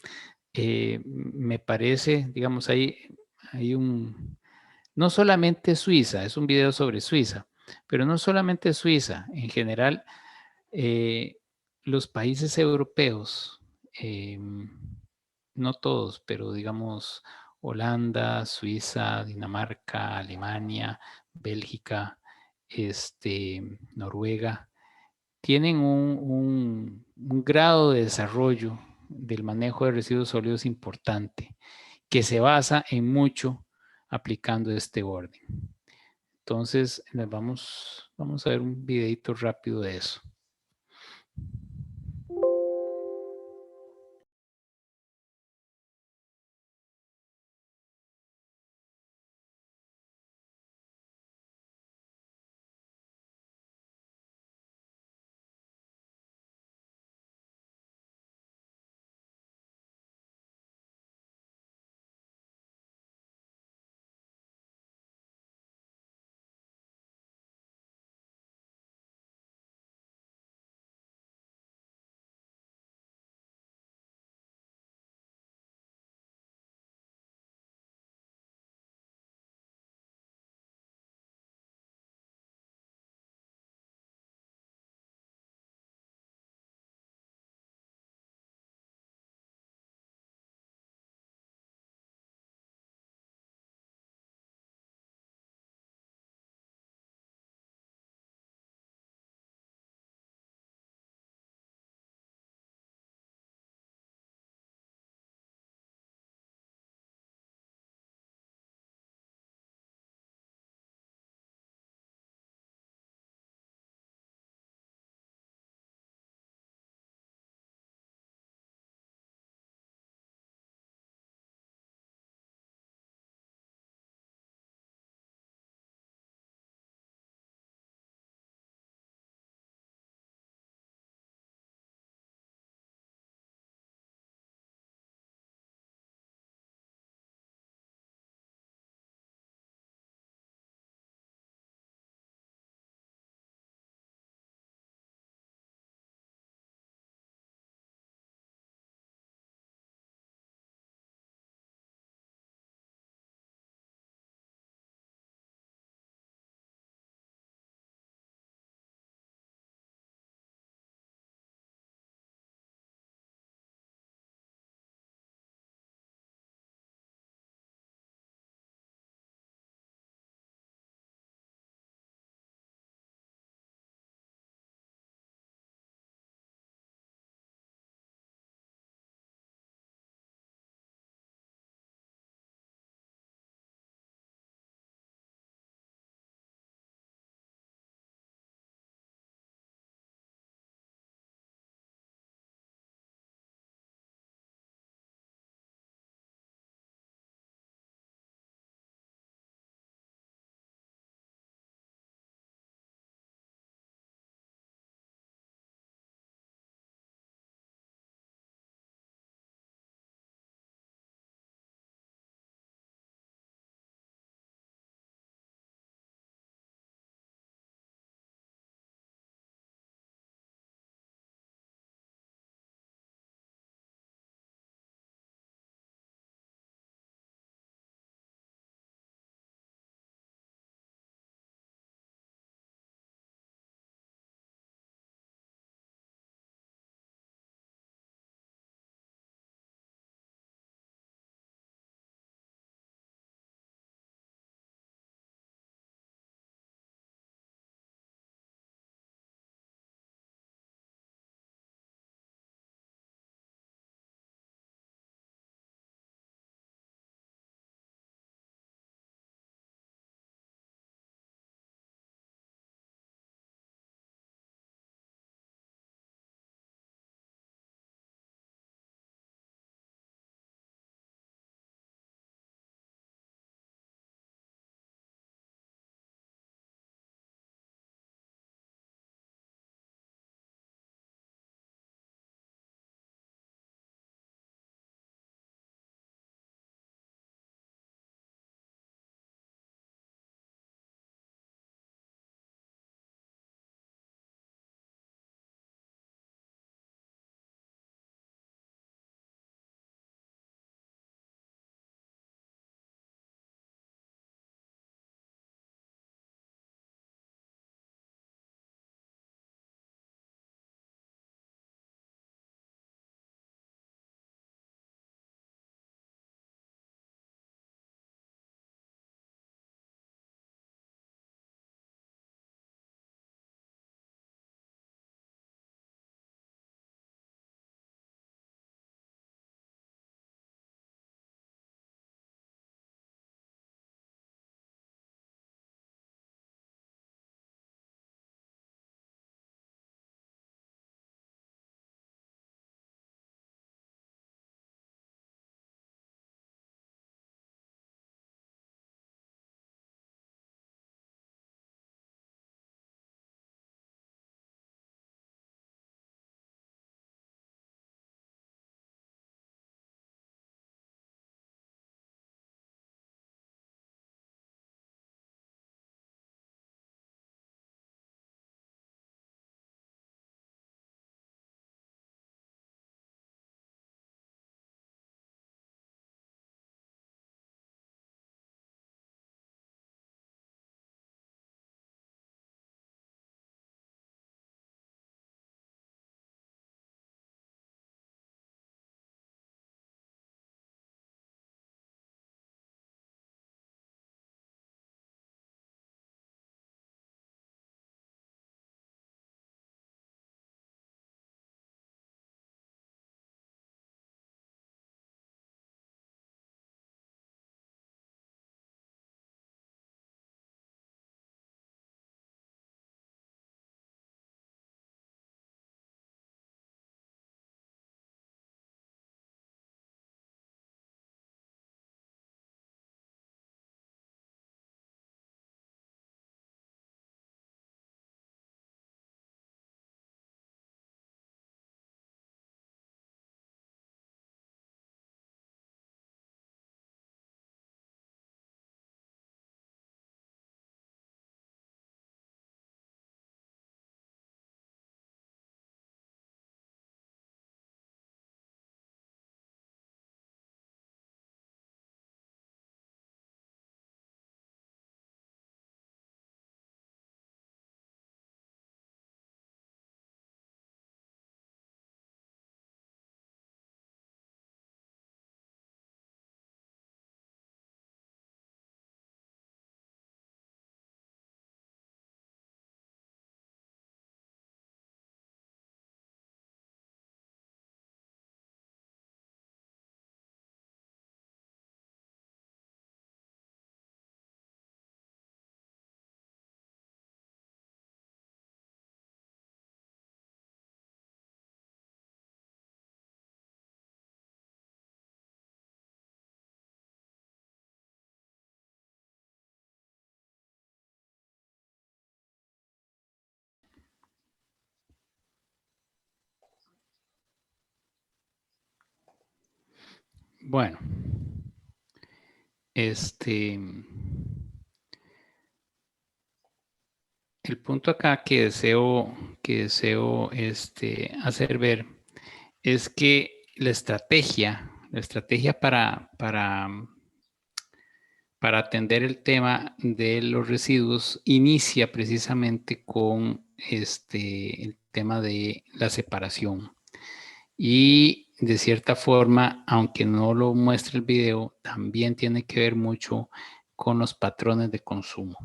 me parece, digamos, hay No solamente Suiza, es un video sobre Suiza, pero no solamente Suiza, en general, los países europeos, no todos, pero digamos Holanda, Suiza, Dinamarca, Alemania, Bélgica, Noruega, tienen un grado de desarrollo del manejo de residuos sólidos importante, que se basa en mucho aplicando este orden. Entonces, vamos a ver un videito rápido de eso. Bueno, el punto acá que deseo hacer ver es que la estrategia para atender el tema de los residuos inicia precisamente con el tema de la separación. Y de cierta forma, aunque no lo muestre el video, también tiene que ver mucho con los patrones de consumo.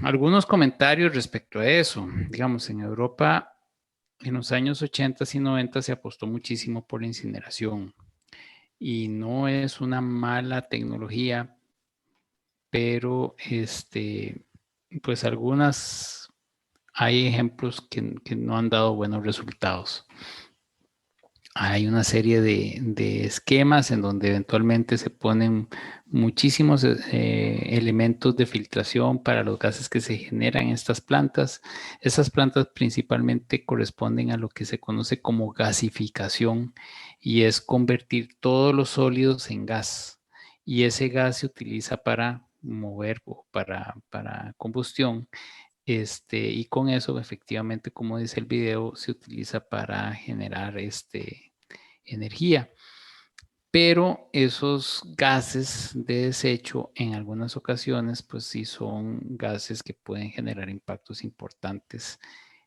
Algunos comentarios respecto a eso. Digamos, en Europa, en los años 80 y 90 se apostó muchísimo por la incineración. Y no es una mala tecnología, pero pues hay ejemplos que no han dado buenos resultados. Hay una serie de esquemas en donde eventualmente se ponen muchísimos elementos de filtración para los gases que se generan en estas plantas. Esas plantas principalmente corresponden a lo que se conoce como gasificación y es convertir todos los sólidos en gas. Y ese gas se utiliza para mover o para combustión. Y con eso, efectivamente, como dice el video, se utiliza para generar energía. Pero esos gases de desecho, en algunas ocasiones, pues sí son gases que pueden generar impactos importantes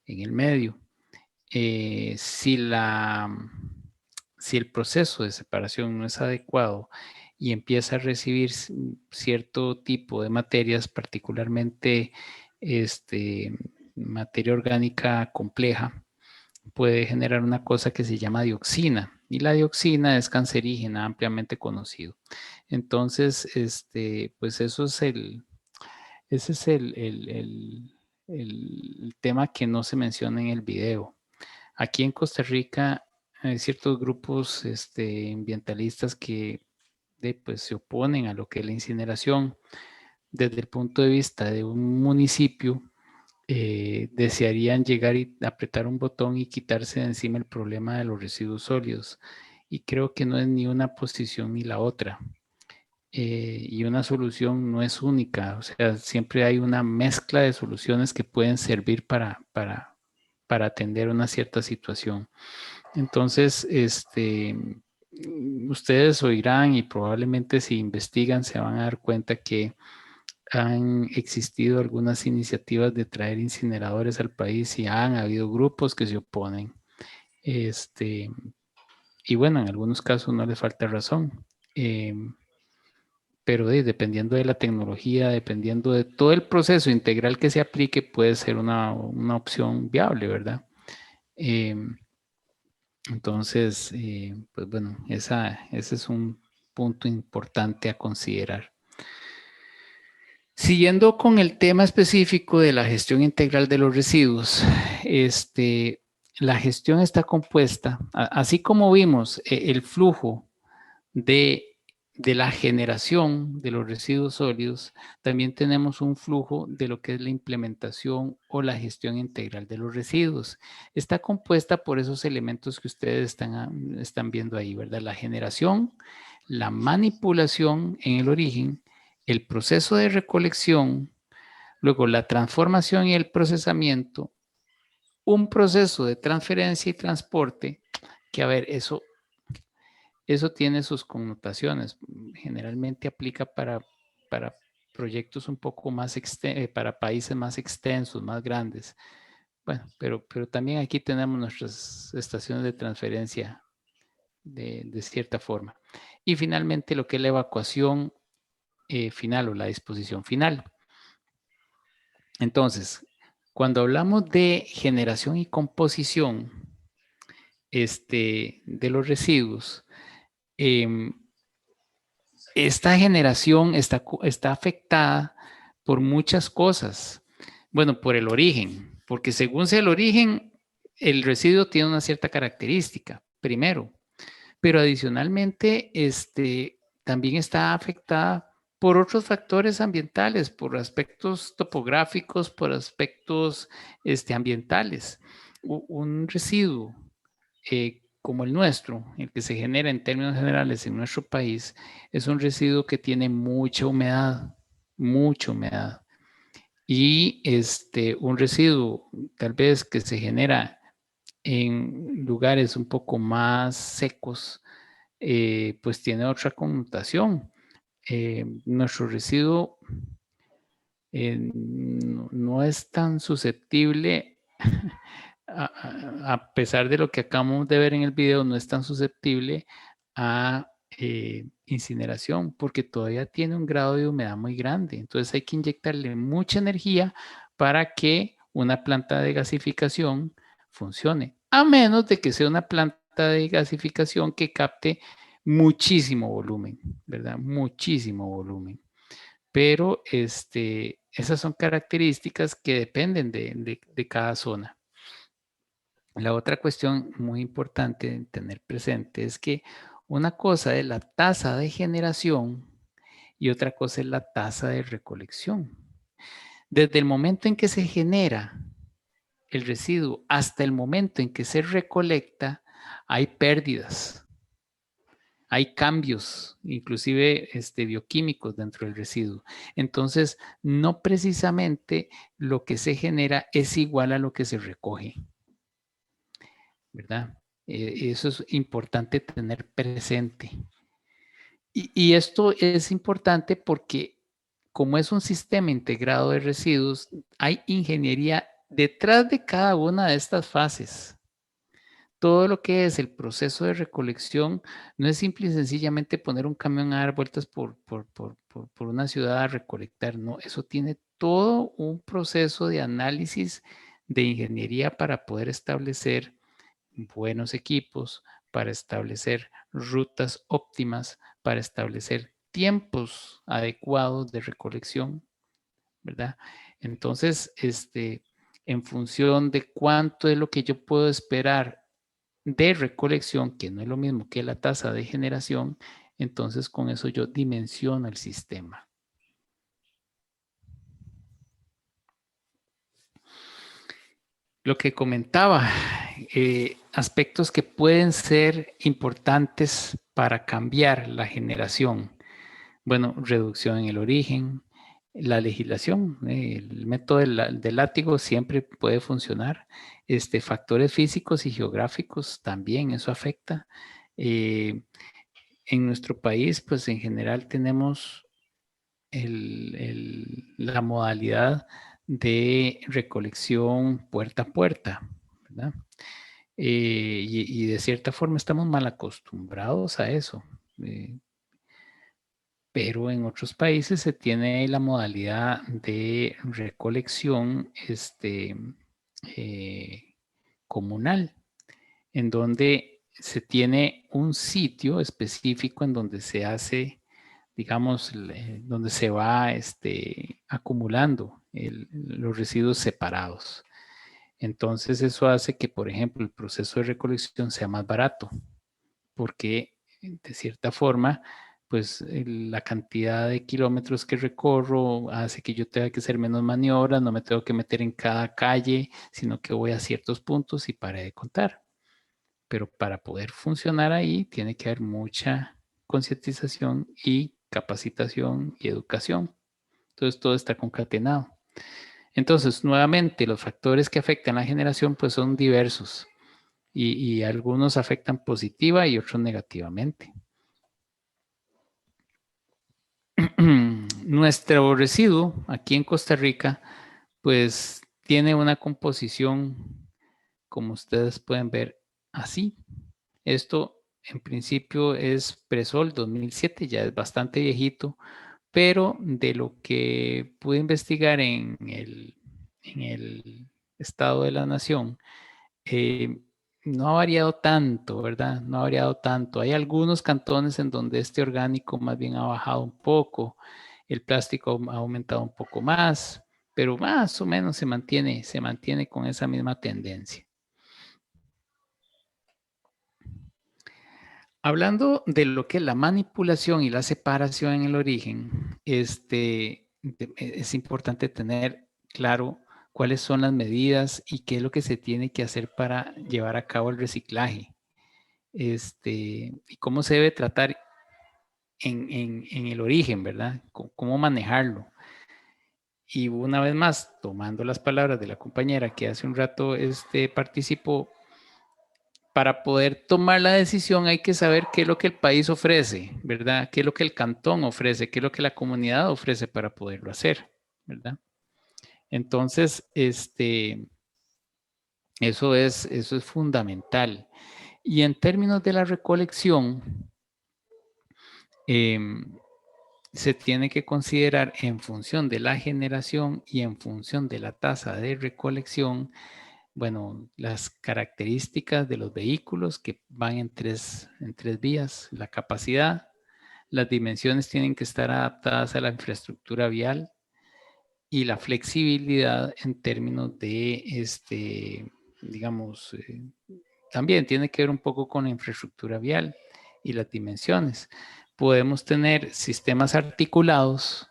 en el medio. Si el proceso de separación no es adecuado y empieza a recibir cierto tipo de materias, particularmente materia orgánica compleja, puede generar una cosa que se llama dioxina. Y la dioxina es cancerígena, ampliamente conocido. Entonces, pues ese es el tema que no se menciona en el video. Aquí en Costa Rica hay ciertos grupos ambientalistas que pues, se oponen a lo que es la incineración. Desde el punto de vista de un municipio, desearían llegar y apretar un botón y quitarse de encima el problema de los residuos sólidos. Y creo que no es ni una posición ni la otra. Y una solución no es única, o sea, siempre hay una mezcla de soluciones que pueden servir para atender una cierta situación. Entonces, ustedes oirán y probablemente si investigan se van a dar cuenta que han existido algunas iniciativas de traer incineradores al país y han habido grupos que se oponen. Y bueno, en algunos casos no les falta razón. Pero dependiendo de la tecnología, dependiendo de todo el proceso integral que se aplique, puede ser una opción viable, ¿verdad? Entonces, pues bueno, ese es un punto importante a considerar. Siguiendo con el tema específico de la gestión integral de los residuos, la gestión está compuesta, así como vimos el flujo de la generación de los residuos sólidos, también tenemos un flujo de lo que es la implementación o la gestión integral de los residuos. Está compuesta por esos elementos que ustedes están viendo ahí, ¿verdad? La generación, la manipulación en el origen, el proceso de recolección, luego la transformación y el procesamiento, un proceso de transferencia y transporte, que a ver, eso tiene sus connotaciones. Generalmente aplica para proyectos un poco más para países más extensos, más grandes. Bueno, pero también aquí tenemos nuestras estaciones de transferencia de cierta forma. Y finalmente lo que es la evacuación final o la disposición final. Entonces, cuando hablamos de generación y composición de los residuos, esta generación está afectada por muchas cosas. Bueno, por el origen, porque según sea el origen, el residuo tiene una cierta característica, primero. Pero adicionalmente, también está afectada por otros factores ambientales, por aspectos topográficos, por aspectos ambientales. Un residuo como el nuestro, el que se genera en términos generales en nuestro país, es un residuo que tiene mucha humedad. Y un residuo tal vez que se genera en lugares un poco más secos, pues tiene otra connotación. Nuestro residuo no es tan susceptible, a pesar de lo que acabamos de ver en el video, no es tan susceptible a incineración porque todavía tiene un grado de humedad muy grande. Entonces hay que inyectarle mucha energía para que una planta de gasificación funcione, a menos de que sea una planta de gasificación que capte muchísimo volumen, ¿verdad? Muchísimo volumen. Pero esas son características que dependen de cada zona. La otra cuestión muy importante de tener presente es que una cosa es la tasa de generación y otra cosa es la tasa de recolección. Desde el momento en que se genera el residuo hasta el momento en que se recolecta, hay pérdidas, hay cambios, inclusive bioquímicos dentro del residuo. Entonces, no precisamente lo que se genera es igual a lo que se recoge, ¿verdad? Eso es importante tener presente. Y esto es importante porque como es un sistema integrado de residuos, hay ingeniería detrás de cada una de estas fases. Todo lo que es el proceso de recolección no es simple y sencillamente poner un camión a dar vueltas por una ciudad a recolectar, no, eso tiene todo un proceso de análisis de ingeniería para poder establecer buenos equipos, para establecer rutas óptimas, para establecer tiempos adecuados de recolección, ¿verdad? Entonces, en función de cuánto es lo que yo puedo esperar de recolección, que no es lo mismo que la tasa de generación, entonces con eso yo dimensiono el sistema. Lo que comentaba, aspectos que pueden ser importantes para cambiar la generación. Bueno, reducción en el origen, la legislación, el método del látigo siempre puede funcionar. Factores físicos y geográficos también, eso afecta. En nuestro país, pues en general tenemos la modalidad de recolección puerta a puerta, ¿verdad? Y de cierta forma estamos mal acostumbrados a eso. Pero en otros países se tiene la modalidad de recolección comunal, en donde se tiene un sitio específico en donde se hace, digamos, donde se va acumulando los residuos separados. Entonces eso hace que, por ejemplo, el proceso de recolección sea más barato, porque de cierta forma, pues la cantidad de kilómetros que recorro hace que yo tenga que hacer menos maniobras, no me tengo que meter en cada calle, sino que voy a ciertos puntos y pare de contar. Pero para poder funcionar ahí tiene que haber mucha concientización y capacitación y educación. Entonces todo está concatenado. Entonces, nuevamente, los factores que afectan la generación pues son diversos y algunos afectan positiva y otros negativamente. Nuestro residuo aquí en Costa Rica pues tiene una composición, como ustedes pueden ver, así. Esto en principio es Presol 2007, ya es bastante viejito, pero de lo que pude investigar en el Estado de la Nación, no ha variado tanto, ¿verdad? No ha variado tanto. Hay algunos cantones en donde este orgánico más bien ha bajado un poco, el plástico ha aumentado un poco más, pero más o menos se mantiene con esa misma tendencia. Hablando de lo que es la manipulación y la separación en el origen, es importante tener claro cuáles son las medidas y qué es lo que se tiene que hacer para llevar a cabo el reciclaje. y cómo se debe tratar en el origen, ¿verdad? Cómo manejarlo. Y una vez más, tomando las palabras de la compañera que hace un rato participó, para poder tomar la decisión hay que saber qué es lo que el país ofrece, ¿verdad? ¿Qué es lo que el cantón ofrece? ¿Qué es lo que la comunidad ofrece para poderlo hacer, ¿verdad? Entonces, eso es fundamental. Y en términos de la recolección, se tiene que considerar en función de la generación y en función de la tasa de recolección, bueno, las características de los vehículos que van en tres vías, la capacidad, las dimensiones tienen que estar adaptadas a la infraestructura vial y la flexibilidad en términos de, digamos, también tiene que ver un poco con la infraestructura vial y las dimensiones. Podemos tener sistemas articulados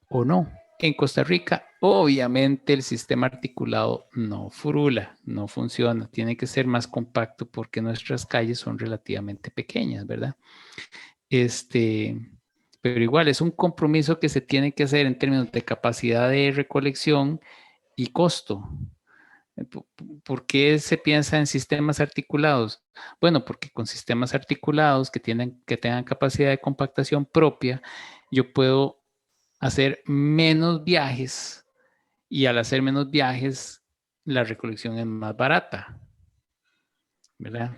o no. En Costa Rica, obviamente el sistema articulado no frula, no funciona, tiene que ser más compacto porque nuestras calles son relativamente pequeñas, ¿verdad? Pero igual es un compromiso que se tiene que hacer en términos de capacidad de recolección y costo. ¿Por qué se piensa en sistemas articulados? Bueno, porque con sistemas articulados que tengan capacidad de compactación propia, yo puedo hacer menos viajes y al hacer menos viajes, la recolección es más barata, ¿verdad?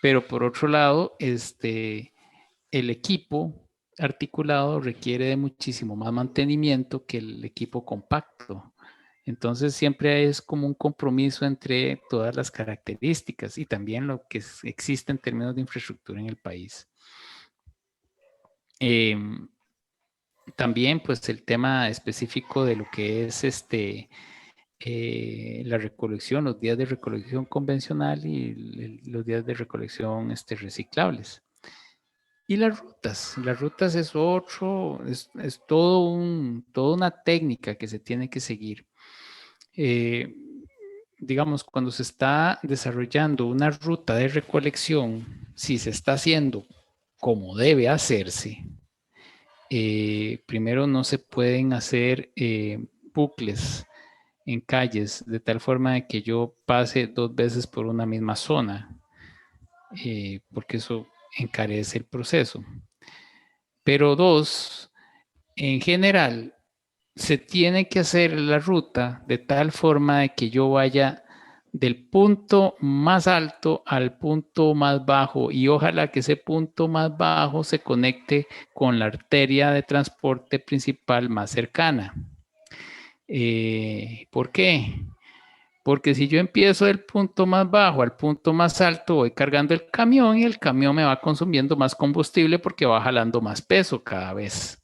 Pero por otro lado, el equipo articulado requiere de muchísimo más mantenimiento que el equipo compacto. Entonces siempre es como un compromiso entre todas las características y también lo que existe en términos de infraestructura en el país. También pues el tema específico de lo que es la recolección, los días de recolección convencional y los días de recolección reciclables. Y las rutas es toda una técnica que se tiene que seguir. Digamos, cuando se está desarrollando una ruta de recolección, si se está haciendo como debe hacerse, primero no se pueden hacer bucles en calles de tal forma de que yo pase 2 veces por una misma zona, porque eso encarece el proceso. Pero 2, en general, se tiene que hacer la ruta de tal forma de que yo vaya del punto más alto al punto más bajo y ojalá que ese punto más bajo se conecte con la arteria de transporte principal más cercana. ¿Por qué? Porque si yo empiezo del punto más bajo al punto más alto, voy cargando el camión y el camión me va consumiendo más combustible porque va jalando más peso cada vez.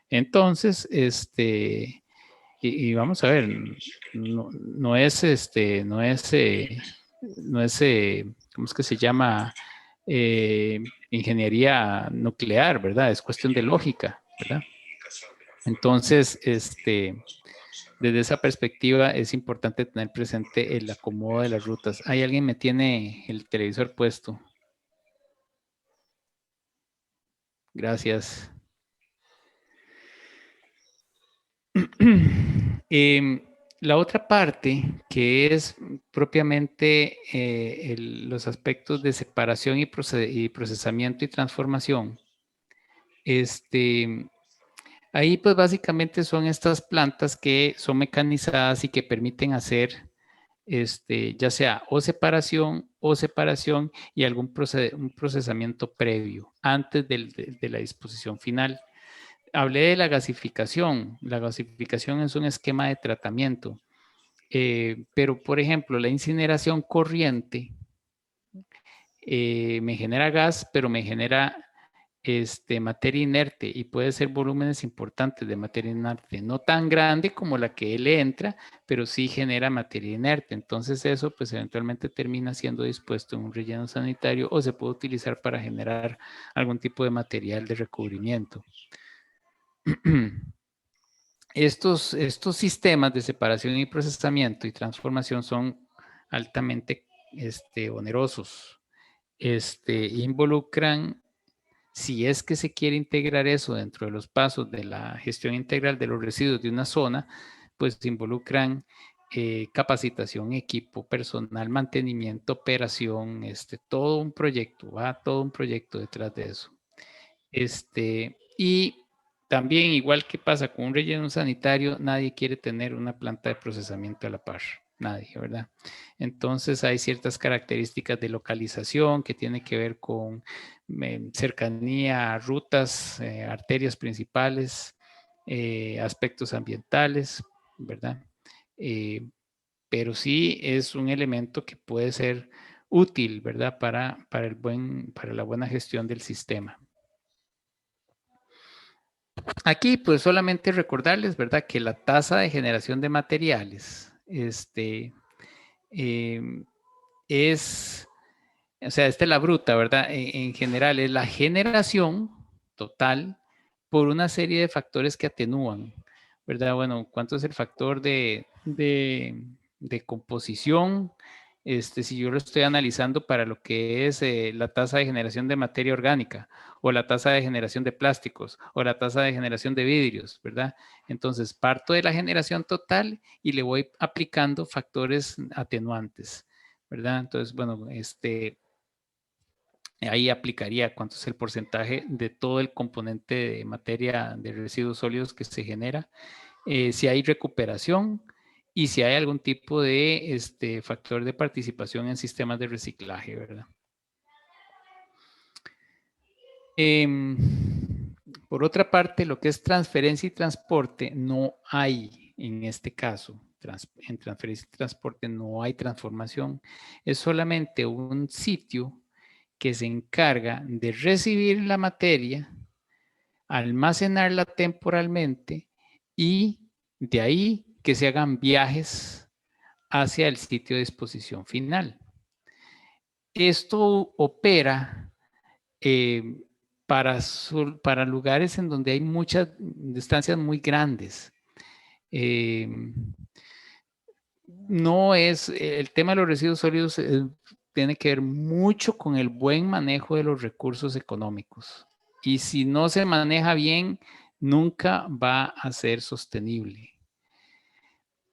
Entonces, y vamos a ver, no es, ¿cómo es que se llama? Ingeniería nuclear, ¿verdad? Es cuestión de lógica, ¿verdad? Entonces, desde esa perspectiva es importante tener presente el acomodo de las rutas. ¿Hay alguien me tiene el televisor puesto? Gracias. La otra parte que es propiamente los aspectos de separación y procesamiento y transformación. Ahí pues básicamente son estas plantas que son mecanizadas y que permiten hacer ya sea o separación y algún un procesamiento previo antes de la disposición final. Hablé de la gasificación. La gasificación es un esquema de tratamiento. Pero, por ejemplo, la incineración corriente me genera gas, pero me genera materia inerte y puede ser volúmenes importantes de materia inerte, no tan grande como la que le entra, pero sí genera materia inerte. Entonces eso pues eventualmente termina siendo dispuesto en un relleno sanitario o se puede utilizar para generar algún tipo de material de recubrimiento. Estos sistemas de separación y procesamiento y transformación son altamente onerosos involucran, si es que se quiere integrar eso dentro de los pasos de la gestión integral de los residuos de una zona, pues involucran capacitación, equipo, personal, mantenimiento, operación, todo un proyecto, va todo un proyecto detrás de eso. Y también, igual que pasa con un relleno sanitario, nadie quiere tener una planta de procesamiento a la par. Nadie, ¿verdad? Entonces hay ciertas características de localización que tienen que ver con cercanía a rutas, arterias principales, aspectos ambientales, ¿verdad? Pero sí es un elemento que puede ser útil, ¿verdad? Para la buena gestión del sistema. Aquí, pues solamente recordarles, ¿verdad? Que la tasa de generación de materiales, es, o sea, esta es la bruta, ¿verdad? En general es la generación total por una serie de factores que atenúan, ¿verdad? Bueno, ¿cuánto es el factor de composición? Si yo lo estoy analizando para lo que es la tasa de generación de materia orgánica o la tasa de generación de plásticos o la tasa de generación de vidrios, ¿verdad? Entonces, parto de la generación total y le voy aplicando factores atenuantes, ¿verdad? Entonces, bueno, ahí aplicaría cuánto es el porcentaje de todo el componente de materia de residuos sólidos que se genera, si hay recuperación y si hay algún tipo de factor de participación en sistemas de reciclaje, ¿verdad? Por otra parte, lo que es transferencia y transporte, no hay en este caso. En transferencia y transporte no hay transformación. Es solamente un sitio que se encarga de recibir la materia, almacenarla temporalmente y de ahí que se hagan viajes hacia el sitio de disposición final. Esto opera para lugares en donde hay muchas distancias muy grandes. No es, el tema de los residuos sólidos tiene que ver mucho con el buen manejo de los recursos económicos. Y si no se maneja bien, nunca va a ser sostenible.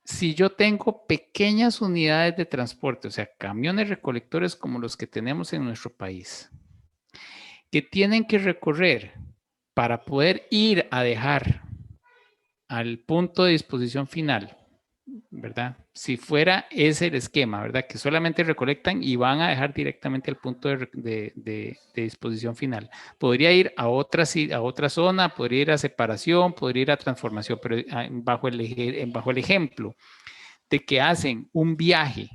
Si yo tengo pequeñas unidades de transporte, o sea, camiones recolectores como los que tenemos en nuestro país, que tienen que recorrer para poder ir a dejar al punto de disposición final, ¿verdad? Si fuera ese el esquema, ¿verdad? Que solamente recolectan y van a dejar directamente al punto de disposición final. Podría ir a otra zona, podría ir a separación, podría ir a transformación, pero bajo el ejemplo de que hacen un viaje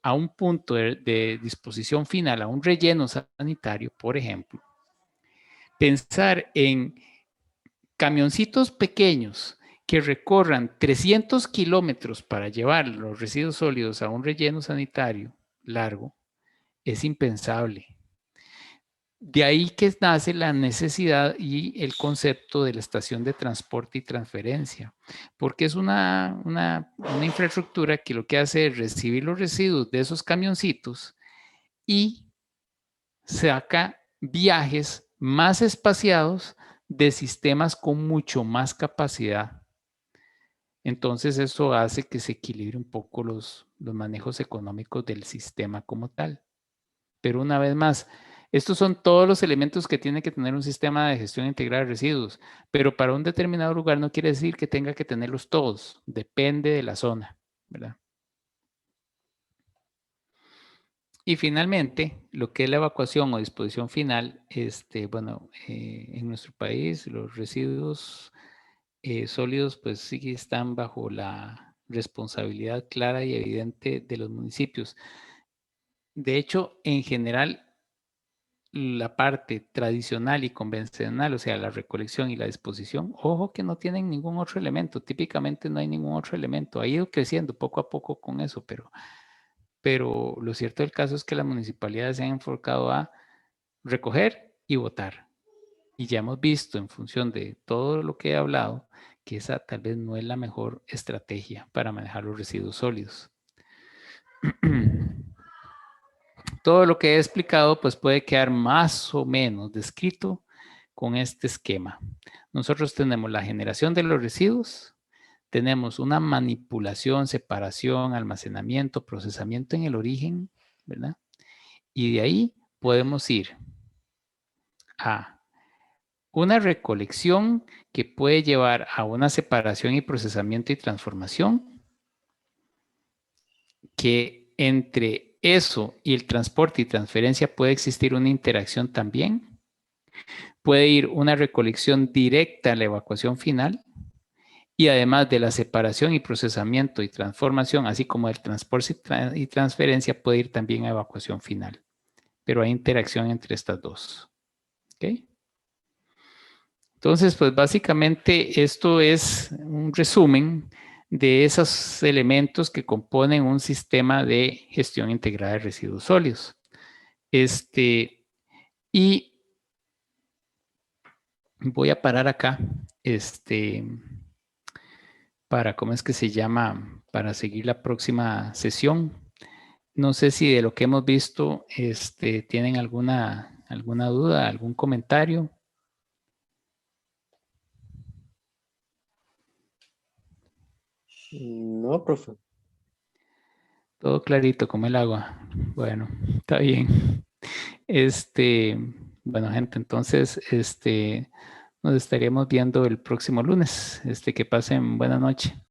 a un punto de disposición final, a un relleno sanitario, por ejemplo, pensar en camioncitos pequeños que recorran 300 kilómetros para llevar los residuos sólidos a un relleno sanitario largo es impensable. De ahí que nace la necesidad y el concepto de la estación de transporte y transferencia, porque es una infraestructura que lo que hace es recibir los residuos de esos camioncitos y saca viajes más espaciados de sistemas con mucho más capacidad. Entonces eso hace que se equilibre un poco los manejos económicos del sistema como tal. Pero una vez más, estos son todos los elementos que tiene que tener un sistema de gestión integral de residuos, pero para un determinado lugar no quiere decir que tenga que tenerlos todos, depende de la zona, ¿verdad? Y finalmente, lo que es la evacuación o disposición final, en nuestro país los residuos sólidos pues sí están bajo la responsabilidad clara y evidente de los municipios. De hecho, en general, la parte tradicional y convencional, o sea, la recolección y la disposición, ojo que no tienen ningún otro elemento, típicamente no hay ningún otro elemento, ha ido creciendo poco a poco con eso, pero lo cierto del caso es que las municipalidades se han enfocado a recoger y botar. Y ya hemos visto en función de todo lo que he hablado que esa tal vez no es la mejor estrategia para manejar los residuos sólidos. Todo lo que he explicado pues puede quedar más o menos descrito con este esquema. Nosotros tenemos la generación de los residuos, tenemos una manipulación, separación, almacenamiento, procesamiento en el origen, ¿verdad? Y de ahí podemos ir a una recolección que puede llevar a una separación y procesamiento y transformación, que entre eso y el transporte y transferencia puede existir una interacción también. Puede ir una recolección directa a la evacuación final, y además de la separación y procesamiento y transformación, así como el transporte y transferencia, puede ir también a evacuación final. Pero hay interacción entre estas dos. ¿Ok? Entonces, pues básicamente esto es un resumen de esos elementos que componen un sistema de gestión integrada de residuos sólidos. Y voy a parar acá, para, ¿cómo es que se llama? Para seguir la próxima sesión. No sé si de lo que hemos visto, tienen alguna duda, algún comentario. No, profe. Todo clarito como el agua. Bueno, está bien. Bueno, gente, entonces, nos estaríamos viendo el próximo lunes. Que pasen buena noche.